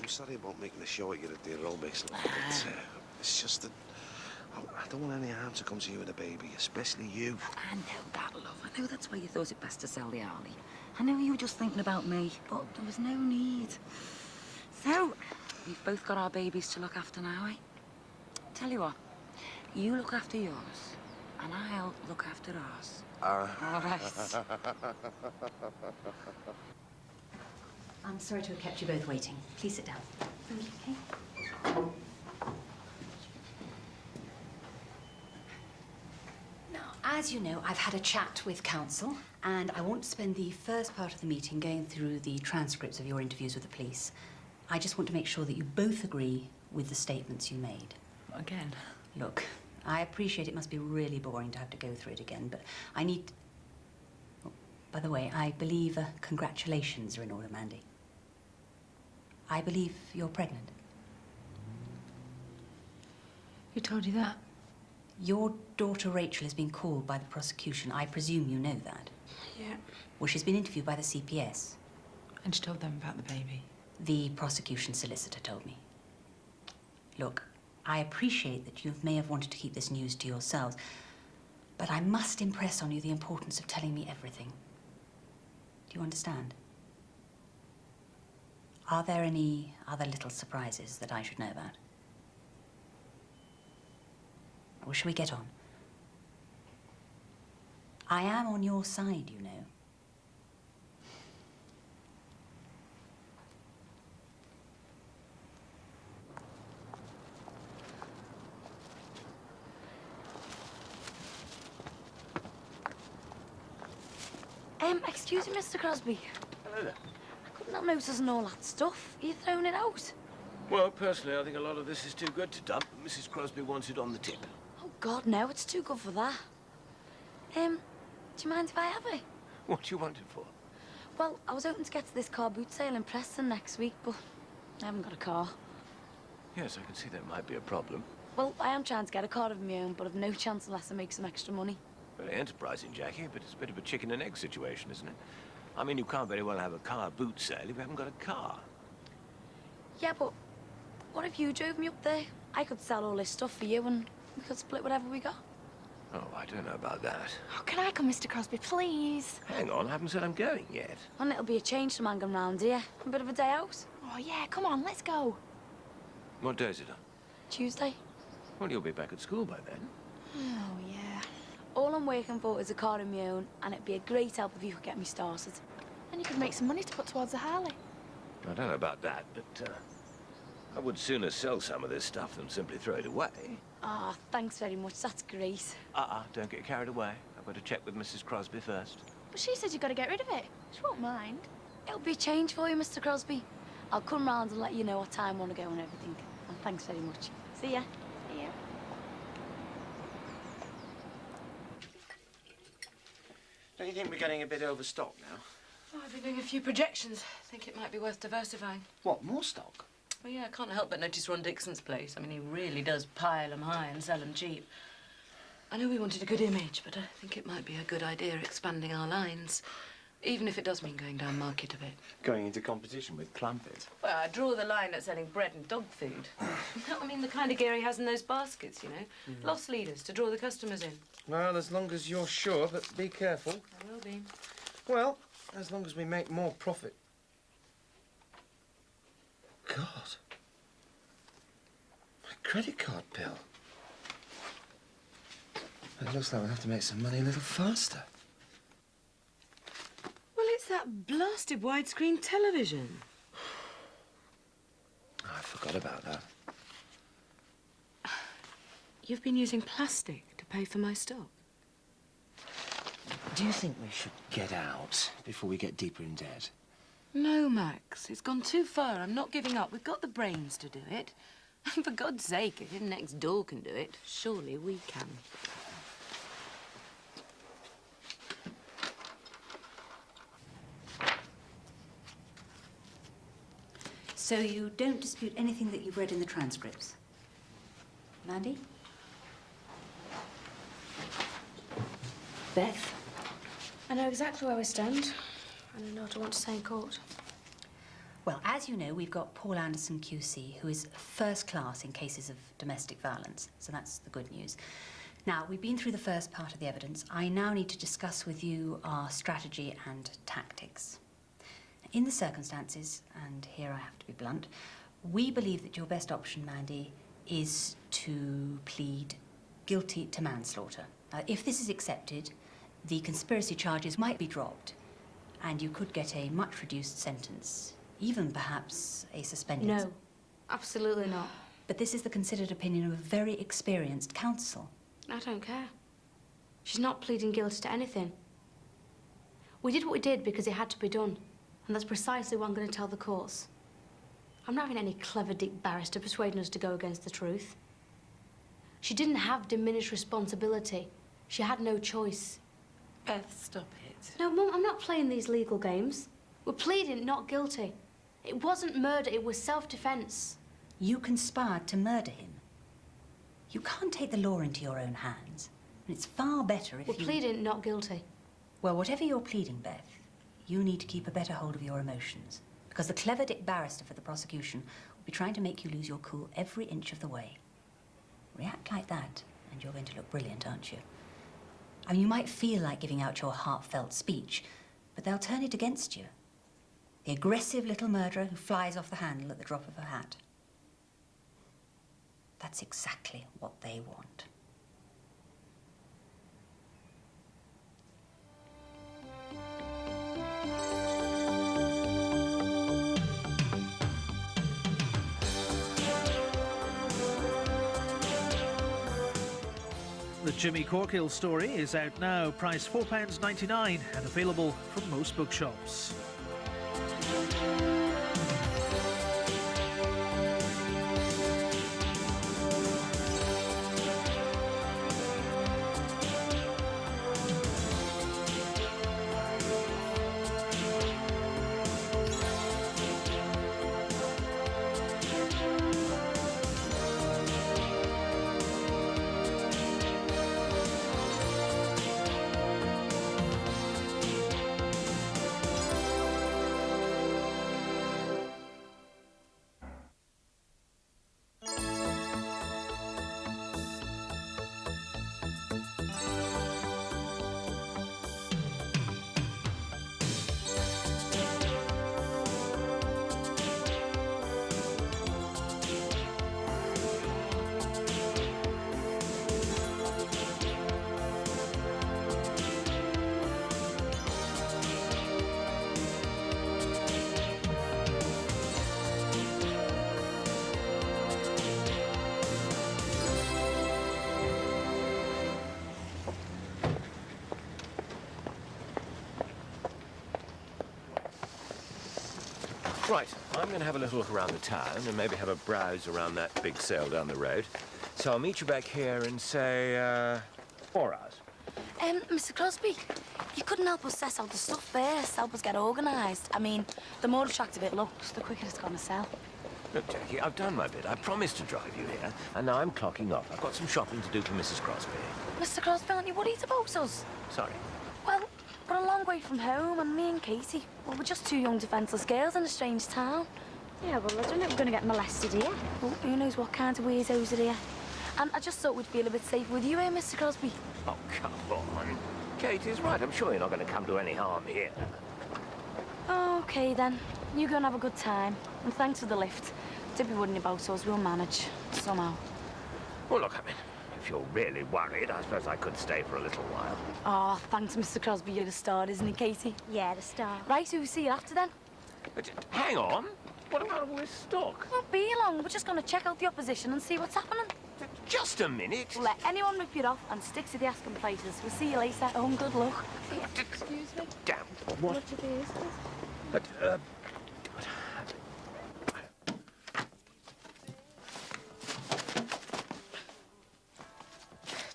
I'm sorry about making a show at you at the aerobics, love, but it's just that I don't want any harm to come to you and the baby, especially you. I know that, love. I know that's why you thought it best to sell the Harley. I know you were just thinking about me, but there was no need. So, we've both got our babies to look after now, eh? Tell you what, you look after yours, and I'll look after ours. All right. I'm sorry to have kept you both waiting. Please sit down. Okay. Now, as you know, I've had a chat with counsel, and I want to spend the first part of the meeting going through the transcripts of your interviews with the police. I just want to make sure that you both agree with the statements you made. Again? Look, I appreciate it must be really boring to have to go through it again, but I need... Oh, by the way, I believe congratulations are in order, Mandy. I believe you're pregnant. Who told you that? Your daughter Rachel has been called by the prosecution. I presume you know that. Yeah. Well, she's been interviewed by the CPS. And she told them about the baby? The prosecution solicitor told me. Look, I appreciate that you may have wanted to keep this news to yourselves, but I must impress on you the importance of telling me everything. Do you understand? Are there any other little surprises that I should know about? Or shall we get on? I am on your side, you know. Excuse me, Mr. Crosby. Hello there. I couldn't help noticing all that stuff. Are you throwing it out? Well, personally, I think a lot of this is too good to dump. Mrs. Crosby wants it on the tip. Oh, God, no, it's too good for that. Do you mind if I have it? What do you want it for? Well, I was hoping to get to this car boot sale in Preston next week, but I haven't got a car. Yes, I can see that might be a problem. Well, I am trying to get a car of my own, but I've no chance unless I make some extra money. Very enterprising, Jackie, but it's a bit of a chicken and egg situation, isn't it? I mean, you can't very well have a car boot sale if you haven't got a car. Yeah, but what if you drove me up there? I could sell all this stuff for you and we could split whatever we got. Oh, I don't know about that. Oh, can I come, Mr. Crosby, please? Hang on, I haven't said I'm going yet. And it'll be a change to man going round here. A bit of a day out. Oh, yeah, come on, let's go. What day is it on? Tuesday. Well, you'll be back at school by then. Oh, yeah. All I'm working for is a car of my own, and it'd be a great help if you could get me started. And you could make some money to put towards the Harley. I don't know about that, but I would sooner sell some of this stuff than simply throw it away. Ah, oh, thanks very much. That's great. Don't get carried away. I've got to check with Mrs. Crosby first. But she said you've got to get rid of it. She won't mind. It'll be a change for you, Mr. Crosby. I'll come round and let you know what time I want to go and everything. And thanks very much. See ya. See ya. Don't you think we're getting a bit overstocked now? Oh, I've been doing a few projections. Think it might be worth diversifying. What, more stock? Well, yeah, I can't help but notice Ron Dixon's place. I mean, he really does pile 'em high and sell 'em cheap. I know we wanted a good image, but I think it might be a good idea expanding our lines, even if it does mean going down market a bit. Going into competition with Clampett? Well, I draw the line at selling bread and dog food. I mean, the kind of gear he has in those baskets, you know. Loss leaders to draw the customers in. Well, as long as you're sure, but be careful. I will be. Well, as long as we make more profit. God. My credit card bill. It looks like we'll have to make some money a little faster. Well, it's that blasted widescreen television. Oh, I forgot about that. You've been using plastic to pay for my stock. Do you think we should get out before we get deeper in debt? No, Max. It's gone too far. I'm not giving up. We've got the brains to do it. And for God's sake, if him next door can do it, surely we can. So you don't dispute anything that you've read in the transcripts? Mandy? Beth? I know exactly where we stand. And I know what I want to say in court. Well, as you know, we've got Paul Anderson QC, who is first class in cases of domestic violence. So that's the good news. Now, we've been through the first part of the evidence. I now need to discuss with you our strategy and tactics. In the circumstances, and here I have to be blunt, we believe that your best option, Mandy, is to plead guilty to manslaughter. If this is accepted, the conspiracy charges might be dropped, and you could get a much reduced sentence, even perhaps a suspended. No, absolutely not. But this is the considered opinion of a very experienced counsel. I don't care. She's not pleading guilty to anything. We did what we did because it had to be done. And that's precisely what I'm going to tell the courts. I'm not having any clever dick barrister persuading us to go against the truth. She didn't have diminished responsibility. She had no choice. Beth, stop it. No, Mum, I'm not playing these legal games. We're pleading not guilty. It wasn't murder, it was self-defense. You conspired to murder him. You can't take the law into your own hands. And it's far better if We're pleading not guilty. Well, whatever you're pleading, Beth, you need to keep a better hold of your emotions. Because the clever dick barrister for the prosecution will be trying to make you lose your cool every inch of the way. React like that, and you're going to look brilliant, aren't you? I mean, you might feel like giving out your heartfelt speech, but they'll turn it against you. The aggressive little murderer who flies off the handle at the drop of a hat. That's exactly what they want. The Jimmy Corkill story is out now, priced £4.99 and available from most bookshops. Right, I'm going to have a little look around the town and maybe have a browse around that big sale down the road. So I'll meet you back here in, say, 4 hours. Mr. Crosby, you couldn't help us set out the stuff first, help us get organised. I mean, the more attractive it looks, the quicker it's gonna sell. Look, Jackie, I've done my bit. I promised to drive you here, and now I'm clocking off. I've got some shopping to do for Mrs. Crosby. Mr. Crosby, aren't you worried about us? Sorry. Well, we're a long way from home, and me and Katie, well, we're just two young defenceless girls in a strange town. Yeah, well, I don't think we're going to get molested here. Well, who knows what kind of weirdos are here. And I just thought we'd feel a bit safer with you here, Mr. Crosby. Oh, come on. Katie's right. I'm sure you're not going to come to any harm here. Oh, OK, then. You go and have a good time. And thanks for the lift. Don't be worrying about us. We'll manage. Somehow. Well, look, I mean, if you're really worried, I suppose I could stay for a little while. Oh, thanks, Mr. Crosby. You're the star, isn't he, Katie? Yeah, the star. Right, so we'll see you after then. But hang on. What about all this stock? Won't be long. We're just going to check out the opposition and see what's happening. Just a minute. We'll let anyone rip you off and stick to the asking prices. We'll see you later. Oh, and good luck. Excuse me. Damn. What much are these? But,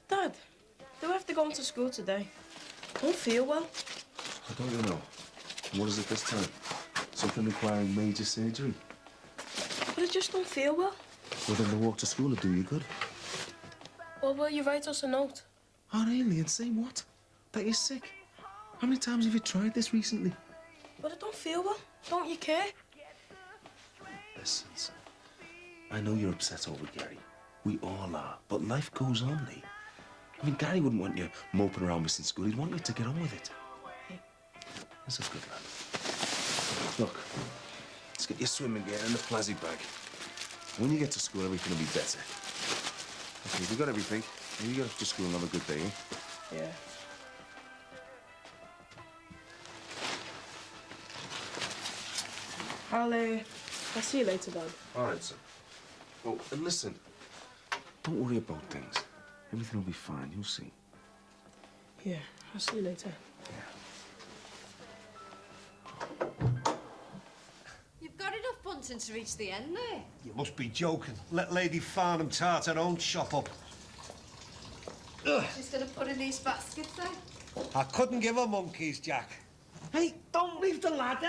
Dad, do I have to go into school today? I don't feel well. I don't you know. What is it this time? Something requiring major surgery? But I just don't feel well. Well, then the walk to school will do you good. Well, will you write us a note? Oh, really? And say what? That you're sick? How many times have you tried this recently? But I don't feel well. Don't you care? Listen, son. I know you're upset over Gary. We all are. But life goes on, Lee. I mean, Gary wouldn't want you moping around missing school. He'd want you to get on with it. That's a good lad. Look, let's get your swimming gear and the plastic bag. When you get to school, everything will be better. Okay, we got everything. You get off to school and have a good day, eh? Yeah. I'll see you later, Dad. All right, son. Oh, and listen, don't worry about things. Everything will be fine. You'll see. Yeah, I'll see you later. You've got enough bunting to reach the end there. You must be joking. Let Lady Farnham tart her own shop up. Ugh. She's going to put in these baskets, eh? I couldn't give her monkeys, Jack. Hey, don't leave the ladder.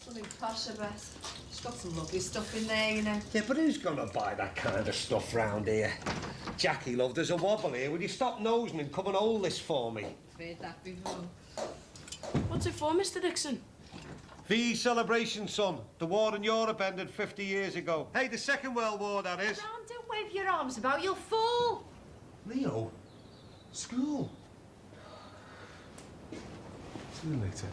Something posh, I bet. She's got some lovely stuff in there, you know. Yeah, but who's gonna buy that kind of stuff round here? Jackie, love, there's a wobble here. Will you stop nosing and come and hold this for me? I've heard that before. What's it for, Mr. Dixon? VE celebration, son. The war in Europe ended 50 years ago. Hey, the Second World War, that is. Ron, don't wave your arms about, you'll fall. Leo, school. See you later.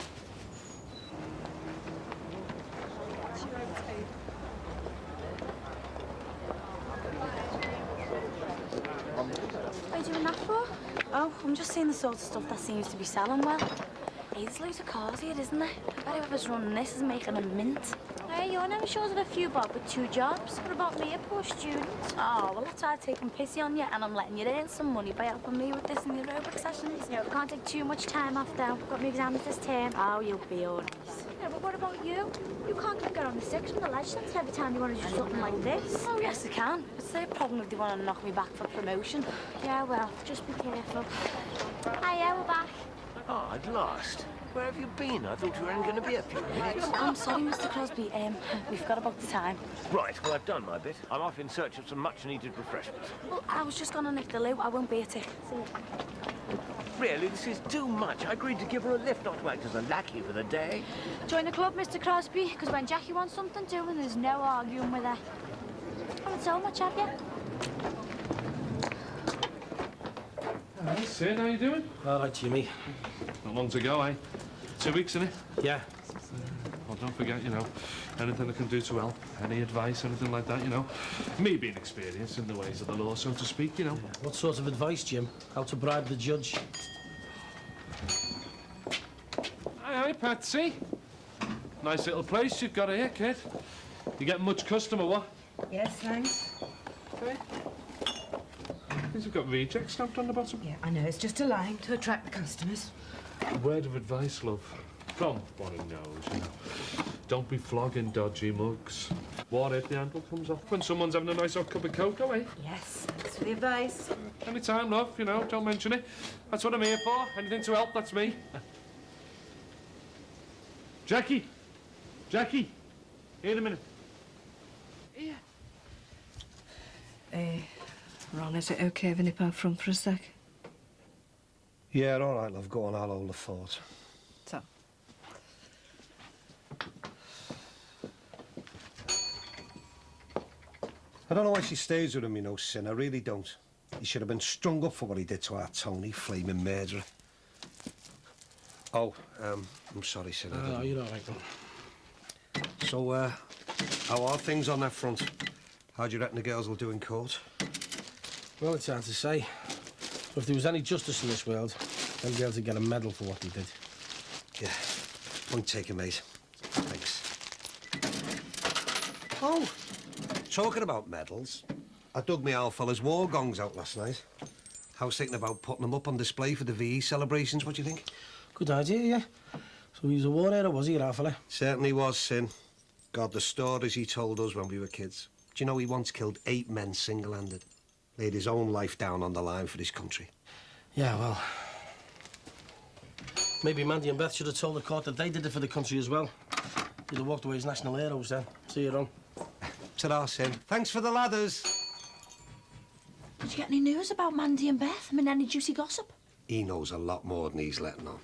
What are you doing that for? Oh, I'm just seeing the sort of stuff that seems to be selling well. Hey, there's loads of cars here, isn't there? I bet whoever's running this is making a mint. Hey, you're never short of a few bob with 2 jobs. What about me, a poor student? Oh, well, that's why I'm taking pity on you, and I'm letting you earn some money by helping me with this in the aerobic sessions. No, I can't take too much time off, though. Got my exams this term. Oh, you'll be all right. Yeah, but what about you? You can't get on the 6 from the legends every time you want to do something like this. Oh, yes, I can. It's their problem if they want to knock me back for promotion. Yeah, well, just be careful. Hiya, we're back. Oh, at last. Where have you been? I thought you were only going to be a few minutes. I'm sorry, Mr. Crosby. We've got about the time. Right, well, I've done my bit. I'm off in search of some much-needed refreshments. Well, I was just going to nick the loo. I won't be at it. See you. Really, this is too much. I agreed to give her a lift, not to act as a lackey for the day. Join the club, Mr. Crosby, because when Jackie wants something doing, there's no arguing with her. Haven't so much, have you? Hi, Sid, how you doing? All right, Jimmy. Not long to go, eh? 2 weeks, innit? Yeah. Well, don't forget, you know, anything I can do to help, any advice, anything like that, you know. Me being experienced in the ways of the law, so to speak, you know. What sort of advice, Jim? How to bribe the judge? Hi, Patsy. Nice little place you've got here, kid. You getting much customer, what? Yes, thanks. Okay. You've got reject stamped on the bottom. Yeah, I know. It's just a line to attract the customers. A word of advice, love. From one who knows, you know. Don't be flogging dodgy mugs. What if the handle comes off when someone's having a nice hot cup of cocoa, eh? Yes, thanks for the advice. Any time, love, you know, don't mention it. That's what I'm here for. Anything to help, that's me. Jackie! Jackie! Here a minute. Yeah. Ron, is it okay if I nip out front for a sec? Yeah, all right, love. Go on, I'll hold the fort. So? I don't know why she stays with him, you know, Sin. I really don't. He should have been strung up for what he did to our Tony, flaming murderer. Oh, I'm sorry, Sin. Oh, you're all right, then. So, how are things on that front? How do you reckon the girls will do in court? Well, it's hard to say. But if there was any justice in this world, them girls would get a medal for what they did. Yeah. Point taken, mate. Thanks. Oh, talking about medals, I dug my old fella's war gongs out last night. I was thinking about putting them up on display for the VE celebrations. What do you think? Good idea, yeah. So he was a war hero, was he, your old fella? Certainly was, Sin. God, the stories he told us when we were kids. Do you know he once killed 8 men single-handed? Laid his own life down on the line for his country. Yeah, well... maybe Mandy and Beth should have told the court that they did it for the country as well. They'd have walked away as national heroes then. See you, Ron. Ta-ra, Sin. Thanks for the ladders. Did you get any news about Mandy and Beth? I mean, any juicy gossip? He knows a lot more than he's letting on.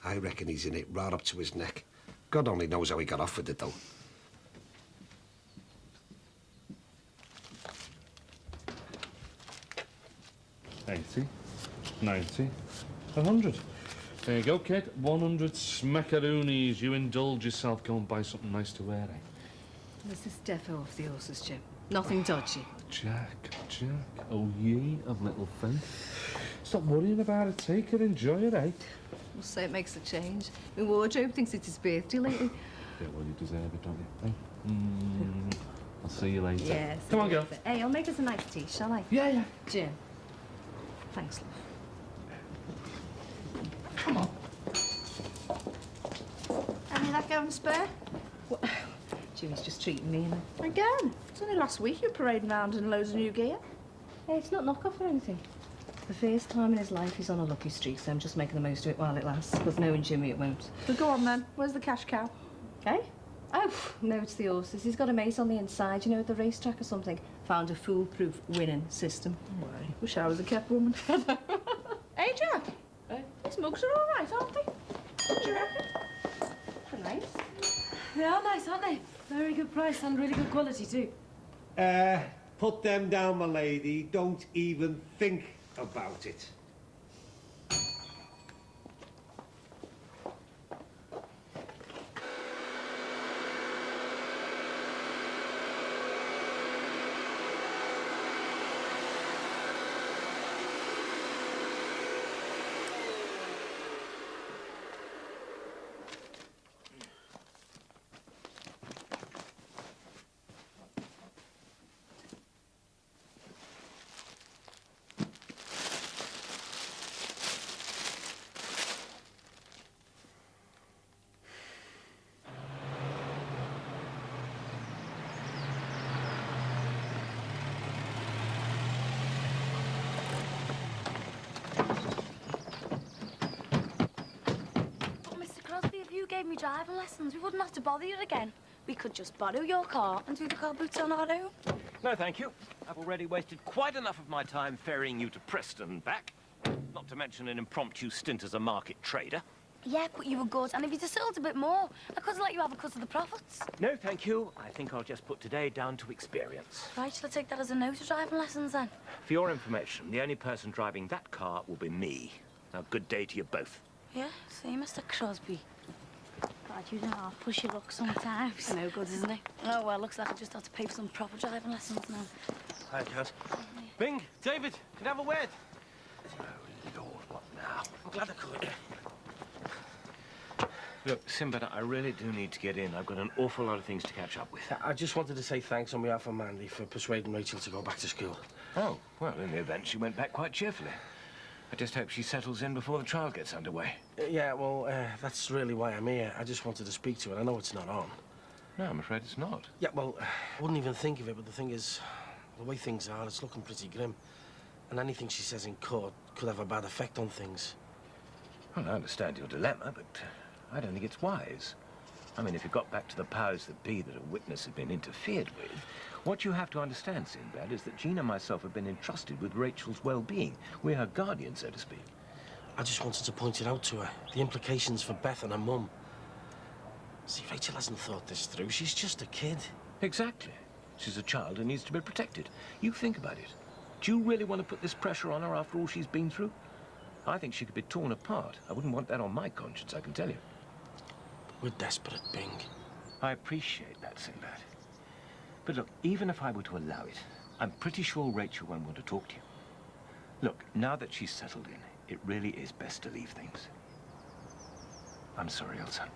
I reckon he's in it right up to his neck. God only knows how he got off with it, though. $80, $90, $100. There you go, kid. 100 smackaroonies. You indulge yourself. Go and buy something nice to wear, eh? This is defo off the horses, Jim. Nothing dodgy. Jack, oh ye of little faith. Stop worrying about it. Take it, enjoy it, eh? We'll say it makes a change. My wardrobe thinks it's his birthday lately. Yeah, well, you deserve it, don't you? Eh? I'll see you later. Yes. Come on, girl. Hey, I'll make us a nice tea, shall I? Yeah. Jim. Thanks, love. Come on. Any of that going spare? What? Jimmy's just treating me, Again? It's only last week you were parading around in loads of new gear. Hey, it's not knock-off or anything. The first time in his life he's on a lucky streak, so I'm just making the most of it while it lasts. Because knowing Jimmy, it won't. But go on, then. Where's the cash cow? Eh? Oh, no, it's the horses. He's got a mate on the inside, you know, at the racetrack or something. Found a foolproof winning system. Why? Wish I was a kept woman. Hey, Jack. These mugs are all right, aren't they? What do you reckon? They're nice. They are nice, aren't they? Very good price and really good quality, too. Put them down, my lady. Don't even think about it. Gave me driving lessons, we wouldn't have to bother you again. We could just borrow your car and do the car boots on our own. No, thank you. I've already wasted quite enough of my time ferrying you to Preston and back. Not to mention an impromptu stint as a market trader. Yeah, but you were good, and if you'd have sold a bit more, I could have let you have a cut of the profits. No, thank you. I think I'll just put today down to experience. Right, shall I take that as a no to driving lessons, then? For your information, the only person driving that car will be me. Now, good day to you both. Yeah, see, Mr. Crosby. God, you know how push your luck sometimes. No good, isn't it? Oh, well, looks like I just have to pay for some proper driving lessons now. Hi, Cat. Bing, David, can I have a word? Oh, Lord, what now? I'm glad I could. Look, Sinbad, I really do need to get in. I've got an awful lot of things to catch up with. I just wanted to say thanks on behalf of Mandy for persuading Rachel to go back to school. Oh, well, in the event, she went back quite cheerfully. I just hope she settles in before the trial gets underway. Yeah, well, that's really why I'm here. I just wanted to speak to her. I know it's not on. No, I'm afraid it's not. Yeah, well, I wouldn't even think of it, but the thing is, the way things are, it's looking pretty grim. And anything she says in court could have a bad effect on things. Well, I understand your dilemma, but I don't think it's wise. I mean, if you got back to the powers that be that a witness had been interfered with, what you have to understand, Sinbad, is that Jean and myself have been entrusted with Rachel's well-being. We're her guardian, so to speak. I just wanted to point it out to her, the implications for Beth and her mum. See, Rachel hasn't thought this through. She's just a kid. Exactly. She's a child and needs to be protected. You think about it. Do you really want to put this pressure on her after all she's been through? I think she could be torn apart. I wouldn't want that on my conscience, I can tell you. We're desperate, Bing. I appreciate that, Sinbad. But look, even if I were to allow it, I'm pretty sure Rachel won't want to talk to you. Look, now that she's settled in, it really is best to leave things. I'm sorry, Elsa.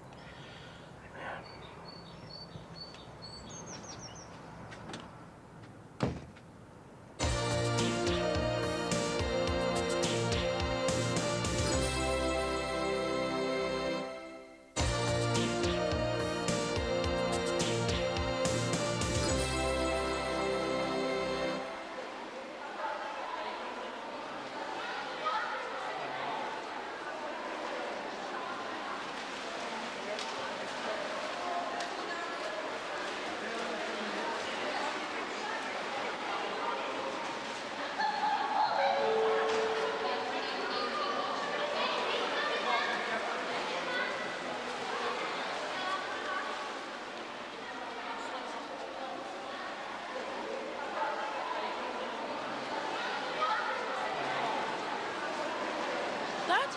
Dad?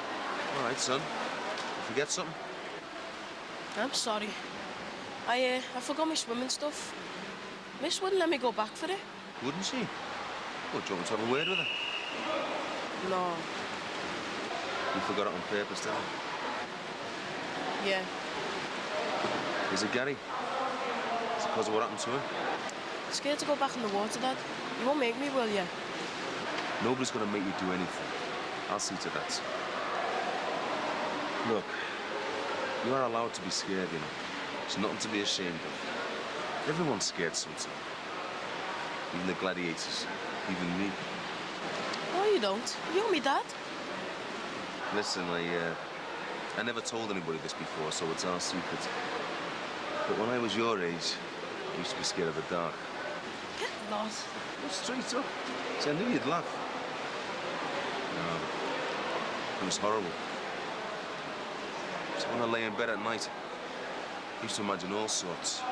All right, son. You forget something? I'm sorry. I forgot my swimming stuff. Miss wouldn't let me go back for it. Wouldn't she? Well, do you want me to have a word with her? No. You forgot it on purpose, didn't you? Yeah. Is it Gary? Is it because of what happened to him? I'm scared to go back in the water, Dad. You won't make me, will you? Nobody's going to make you do anything. I'll see to that. Look, you are allowed to be scared, you know. It's nothing to be ashamed of. Everyone's scared sometimes. Even the gladiators. Even me. No, you don't. You're me, Dad. Listen, I never told anybody this before, so it's our secret. But when I was your age, I used to be scared of the dark. Get lost. Go straight up. See, I knew you'd laugh. No. It was horrible. So when I lay in bed at night, I used to imagine all sorts.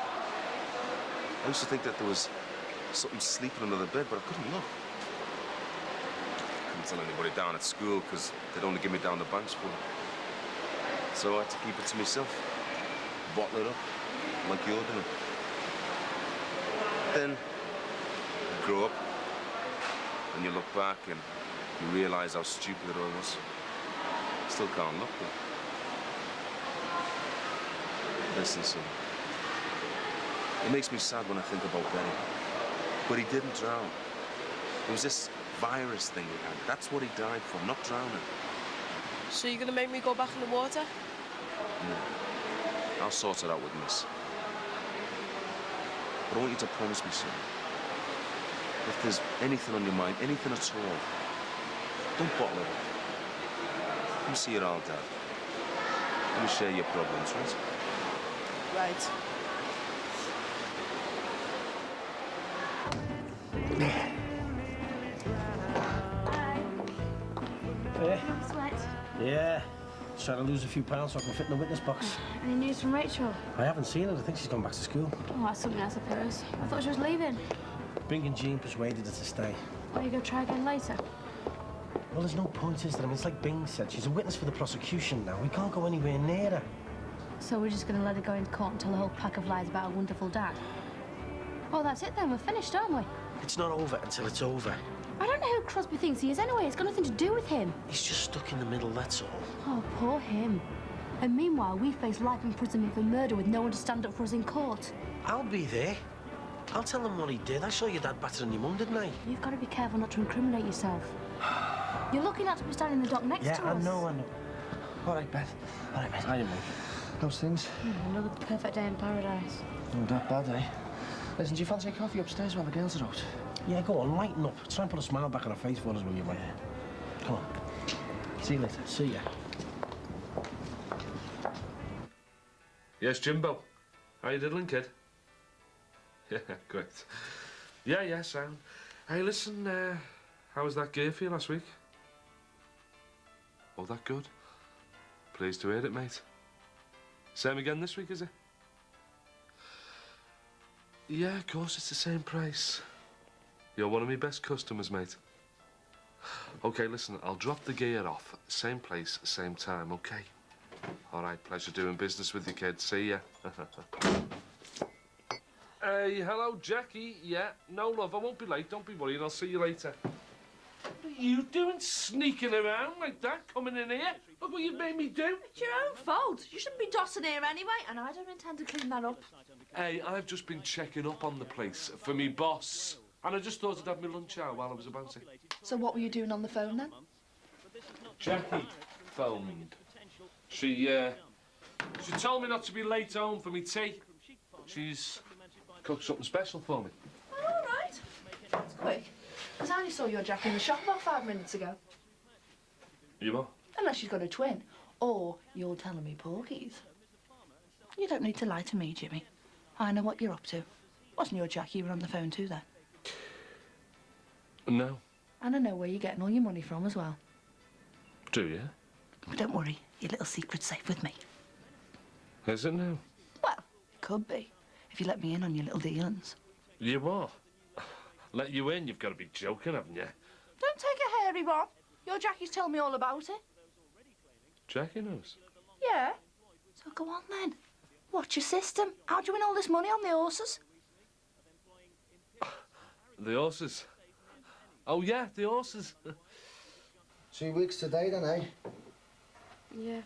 I used to think that there was something sleeping under the bed, but I couldn't look. I couldn't tell anybody down at school because they'd only give me down the bench for it. So I had to keep it to myself. Bottle it up, like you're doing. Then you grow up, and you look back and you realise how stupid it all was. Still can't look, though. Listen, son. It makes me sad when I think about Benny. But he didn't drown. It was this virus thing he had. That's what he died from, not drowning. So you're gonna make me go back in the water? Yeah. I'll sort it out with Miss. But I want you to promise me, son. If there's anything on your mind, anything at all, don't bottle it up. Let me see it all, Dad. Let me share your problems, right? Right. Sweat. Yeah. Just trying to lose a few pounds so I can fit in the witness box. Any news from Rachel? I haven't seen her. I think she's gone back to school. Oh, that's something I suppose. I thought she was leaving. Bing and Jean persuaded her to stay. Are you going to try again later? Well, there's no point, is there? I mean, it's like Bing said. She's a witness for the prosecution now. We can't go anywhere near her. So we're just going to let her go into court and tell a whole pack of lies about her wonderful dad? Oh, that's it then. We're finished, aren't we? It's not over until it's over. I don't know who Crosby thinks he is anyway. It's got nothing to do with him. He's just stuck in the middle, that's all. Oh, poor him. And meanwhile, we face life imprisonment for murder with no one to stand up for us in court. I'll be there. I'll tell him what he did. I saw your dad battering your mum, didn't I? You've got to be careful not to incriminate yourself. You're lucky not to be standing in the dock next to us. Yeah, I know. All right, Beth. All right, mate. How you, mate? How's things? Another perfect day in paradise. Not that bad, eh? Listen, do you fancy a coffee upstairs while the girls are out? Yeah, go on, lighten up. Try and put a smile back on her face for us, will you, mate? Come on. See you later. See ya. Yes, Jimbo. How you diddling, kid? Yeah, great. Yeah, sound. Hey, listen, how was that gear for you last week? Oh, that good? Pleased to hear it, mate. Same again this week, is it? Yeah, of course, it's the same price. You're one of my best customers, mate. OK, listen, I'll drop the gear off. Same place, same time, OK? All right, pleasure doing business with you, kid. See ya. Hey, hello, Jackie. Yeah, no, love, I won't be late. Don't be worried. I'll see you later. What are you doing sneaking around like that, coming in here? Look what you've made me do. It's your own fault. You shouldn't be dossing here anyway, and I don't intend to clean that up. Hey, I've just been checking up on the place for me boss. And I just thought I'd have my lunch hour while I was about it. So what were you doing on the phone then? Jackie phoned. She told me not to be late home for me tea. She's cooked something special for me. Oh, all right. That's quick. Because I only saw your Jack in the shop about 5 minutes ago. You are? Unless you've got a twin. Or you're telling me porkies. You don't need to lie to me, Jimmy. I know what you're up to. Wasn't your Jack you were on the phone to then? No. And I know where you're getting all your money from as well. Do you? But don't worry, your little secret's safe with me. Is it now? Well, it could be, if you let me in on your little dealings. You what? Let you in? You've got to be joking, haven't you? Don't take a hairy one. Your Jackie's telling me all about it. Jackie knows. Yeah. So go on then. What's your system? How'd you win all this money on the horses? The horses. Oh, yeah, the horses. 2 weeks today, then, eh? Yeah.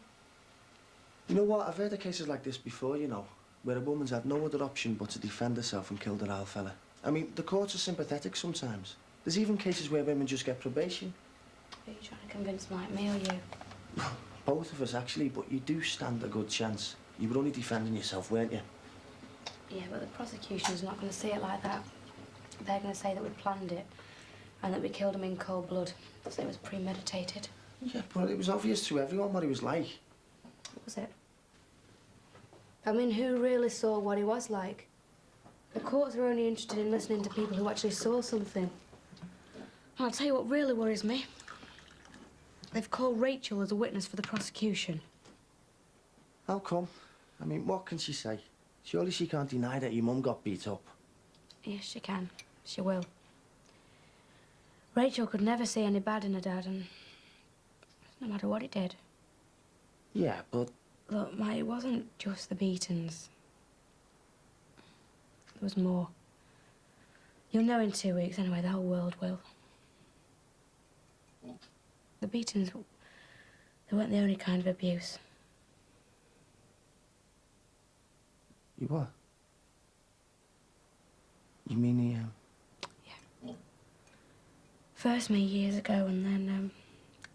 You know what? I've heard of cases like this before, you know, where a woman's had no other option but to defend herself and kill the old fella. I mean, the courts are sympathetic sometimes. There's even cases where women just get probation. Are you trying to convince me like me or you? Both of us, actually, but you do stand a good chance. You were only defending yourself, weren't you? Yeah, but the prosecution's not going to see it like that. They're going to say that we planned it and that we killed him in cold blood. So it was premeditated. Yeah, but it was obvious to everyone what he was like. What was it? I mean, who really saw what he was like? The courts are only interested in listening to people who actually saw something. And I'll tell you what really worries me. They've called Rachel as a witness for the prosecution. How come? I mean, what can she say? Surely she can't deny that your mum got beat up. Yes, she can. She will. Rachel could never see any bad in her dad, and no matter what he did. Yeah, but... Look, Mike, it wasn't just the beatings. There was more. You'll know in 2 weeks, anyway, the whole world will. The beatings, they weren't the only kind of abuse. You what? You mean the, Yeah. First me years ago, and then,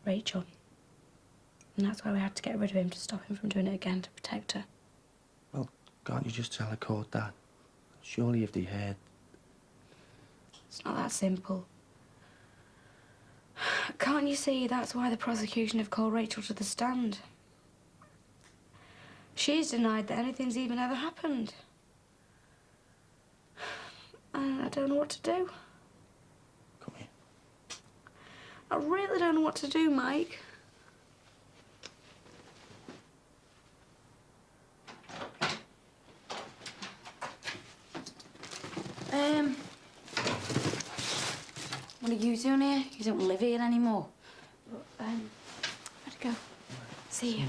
Rachel. And that's why we had to get rid of him, to stop him from doing it again, to protect her. Well, can't you just tell a court that? Surely if they heard... It's not that simple. Can't you see that's why the prosecution have called Rachel to the stand? She's denied that anything's even ever happened. And I don't know what to do. Come here. I really don't know what to do, Mike. What are you doing here? You don't live here anymore. Where'd it go? See you.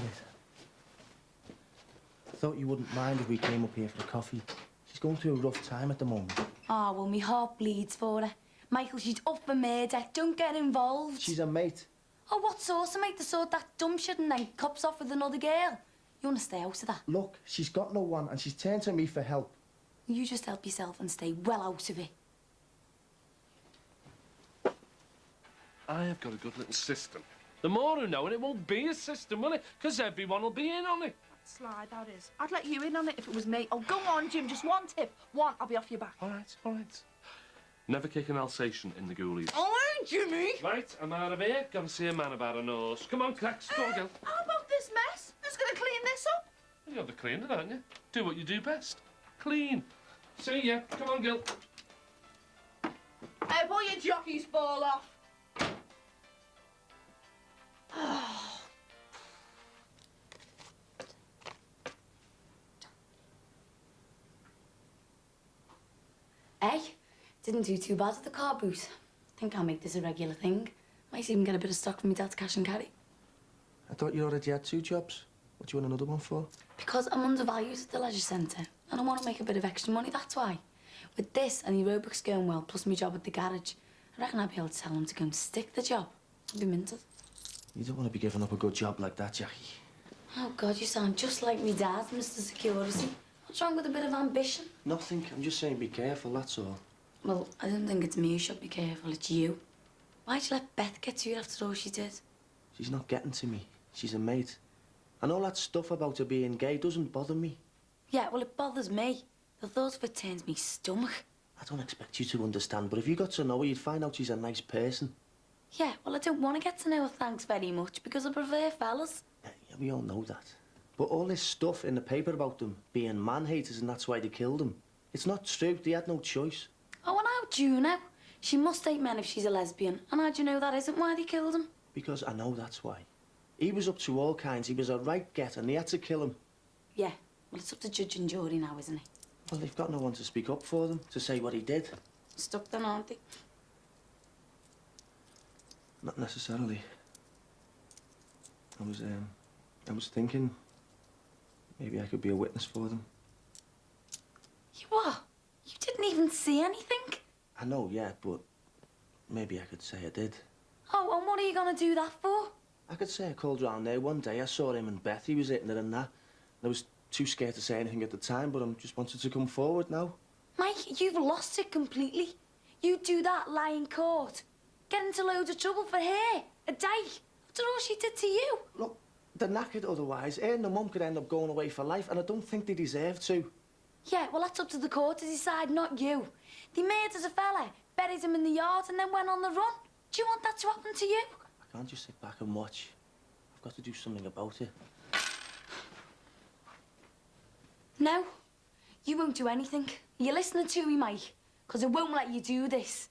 I thought you wouldn't mind if we came up here for a coffee. She's going through a rough time at the moment. Oh, well, my heart bleeds for her. Michael, she's up for murder. Don't get involved. She's a mate. Oh, what sort of mate? The sort that dump shit and then cops off with another girl? You want to stay out of that? Look, she's got no one and she's turned to me for help. You just help yourself and stay well out of it. I have got a good little system. The more who know, and it won't be a system, will it? Because everyone will be in on it. Sly, that is. I'd let you in on it if it was me. Oh, go on, Jim, just one tip. One, I'll be off your back. All right, all right. Never kick an Alsatian in the ghoulies. Oh, hey, Jimmy! Right, I'm out of here. Gotta see a man about a nose. Come on, Clax, go on, girl. How about this mess? Who's going to clean this up? You're the cleaner, aren't you? Do what you do best. Clean. See ya. Come on, girl. Hey, pull your jockey's ball off. Hey, didn't do too bad at the car boot. Think I'll make this a regular thing. Might even get a bit of stock from my dad's cash and carry. I thought you already had 2 jobs. What do you want another one for? Because I'm undervalued at the leisure centre and I want to make a bit of extra money, that's why. With this and the aerobics going well, plus my job at the garage, I reckon I'd be able to tell him to go and stick the job. I'd be minted. You don't want to be giving up a good job like that, Jackie. Oh, God, you sound just like me dad, Mr. Security. What's wrong with a bit of ambition? Nothing. I'm just saying be careful, that's all. Well, I don't think it's me who should be careful, it's you. Why'd you let Beth get to you after all she did? She's not getting to me. She's a mate. And all that stuff about her being gay doesn't bother me. Yeah, well, it bothers me. The thought of it turns me stomach. I don't expect you to understand, but if you got to know her, you'd find out she's a nice person. Yeah, well, I don't want to get to know her, thanks very much, because I prefer fellas. Yeah, we all know that. But all this stuff in the paper about them being man-haters and that's why they killed him. It's not true. They had no choice. Oh, and how do you know? She must hate men if she's a lesbian. And how do you know that isn't why they killed him? Because I know that's why. He was up to all kinds. He was a right get and they had to kill him. Yeah, well, it's up to judge and jury now, isn't it? Well, they've got no one to speak up for them, to say what he did. Stuck then, aren't they? Not necessarily. I was thinking maybe I could be a witness for them. You what? You didn't even see anything? I know, yeah, but maybe I could say I did. Oh, and what are you going to do that for? I could say I called round there one day. I saw him and Beth. He was hitting her and that. I was too scared to say anything at the time, but I just wanted to come forward now. Mike, you've lost it completely. You do that, lie in court. Get into loads of trouble for her. A day. After all she did to you. Look, they're knackered otherwise. Her and the mum could end up going away for life, and I don't think they deserve to. Yeah, well, that's up to the court to decide, not you. They murdered a fella, buried him in the yard, and then went on the run. Do you want that to happen to you? I can't just sit back and watch. I've got to do something about it. No, you won't do anything. You're listening to me, Mike, because I won't let you do this.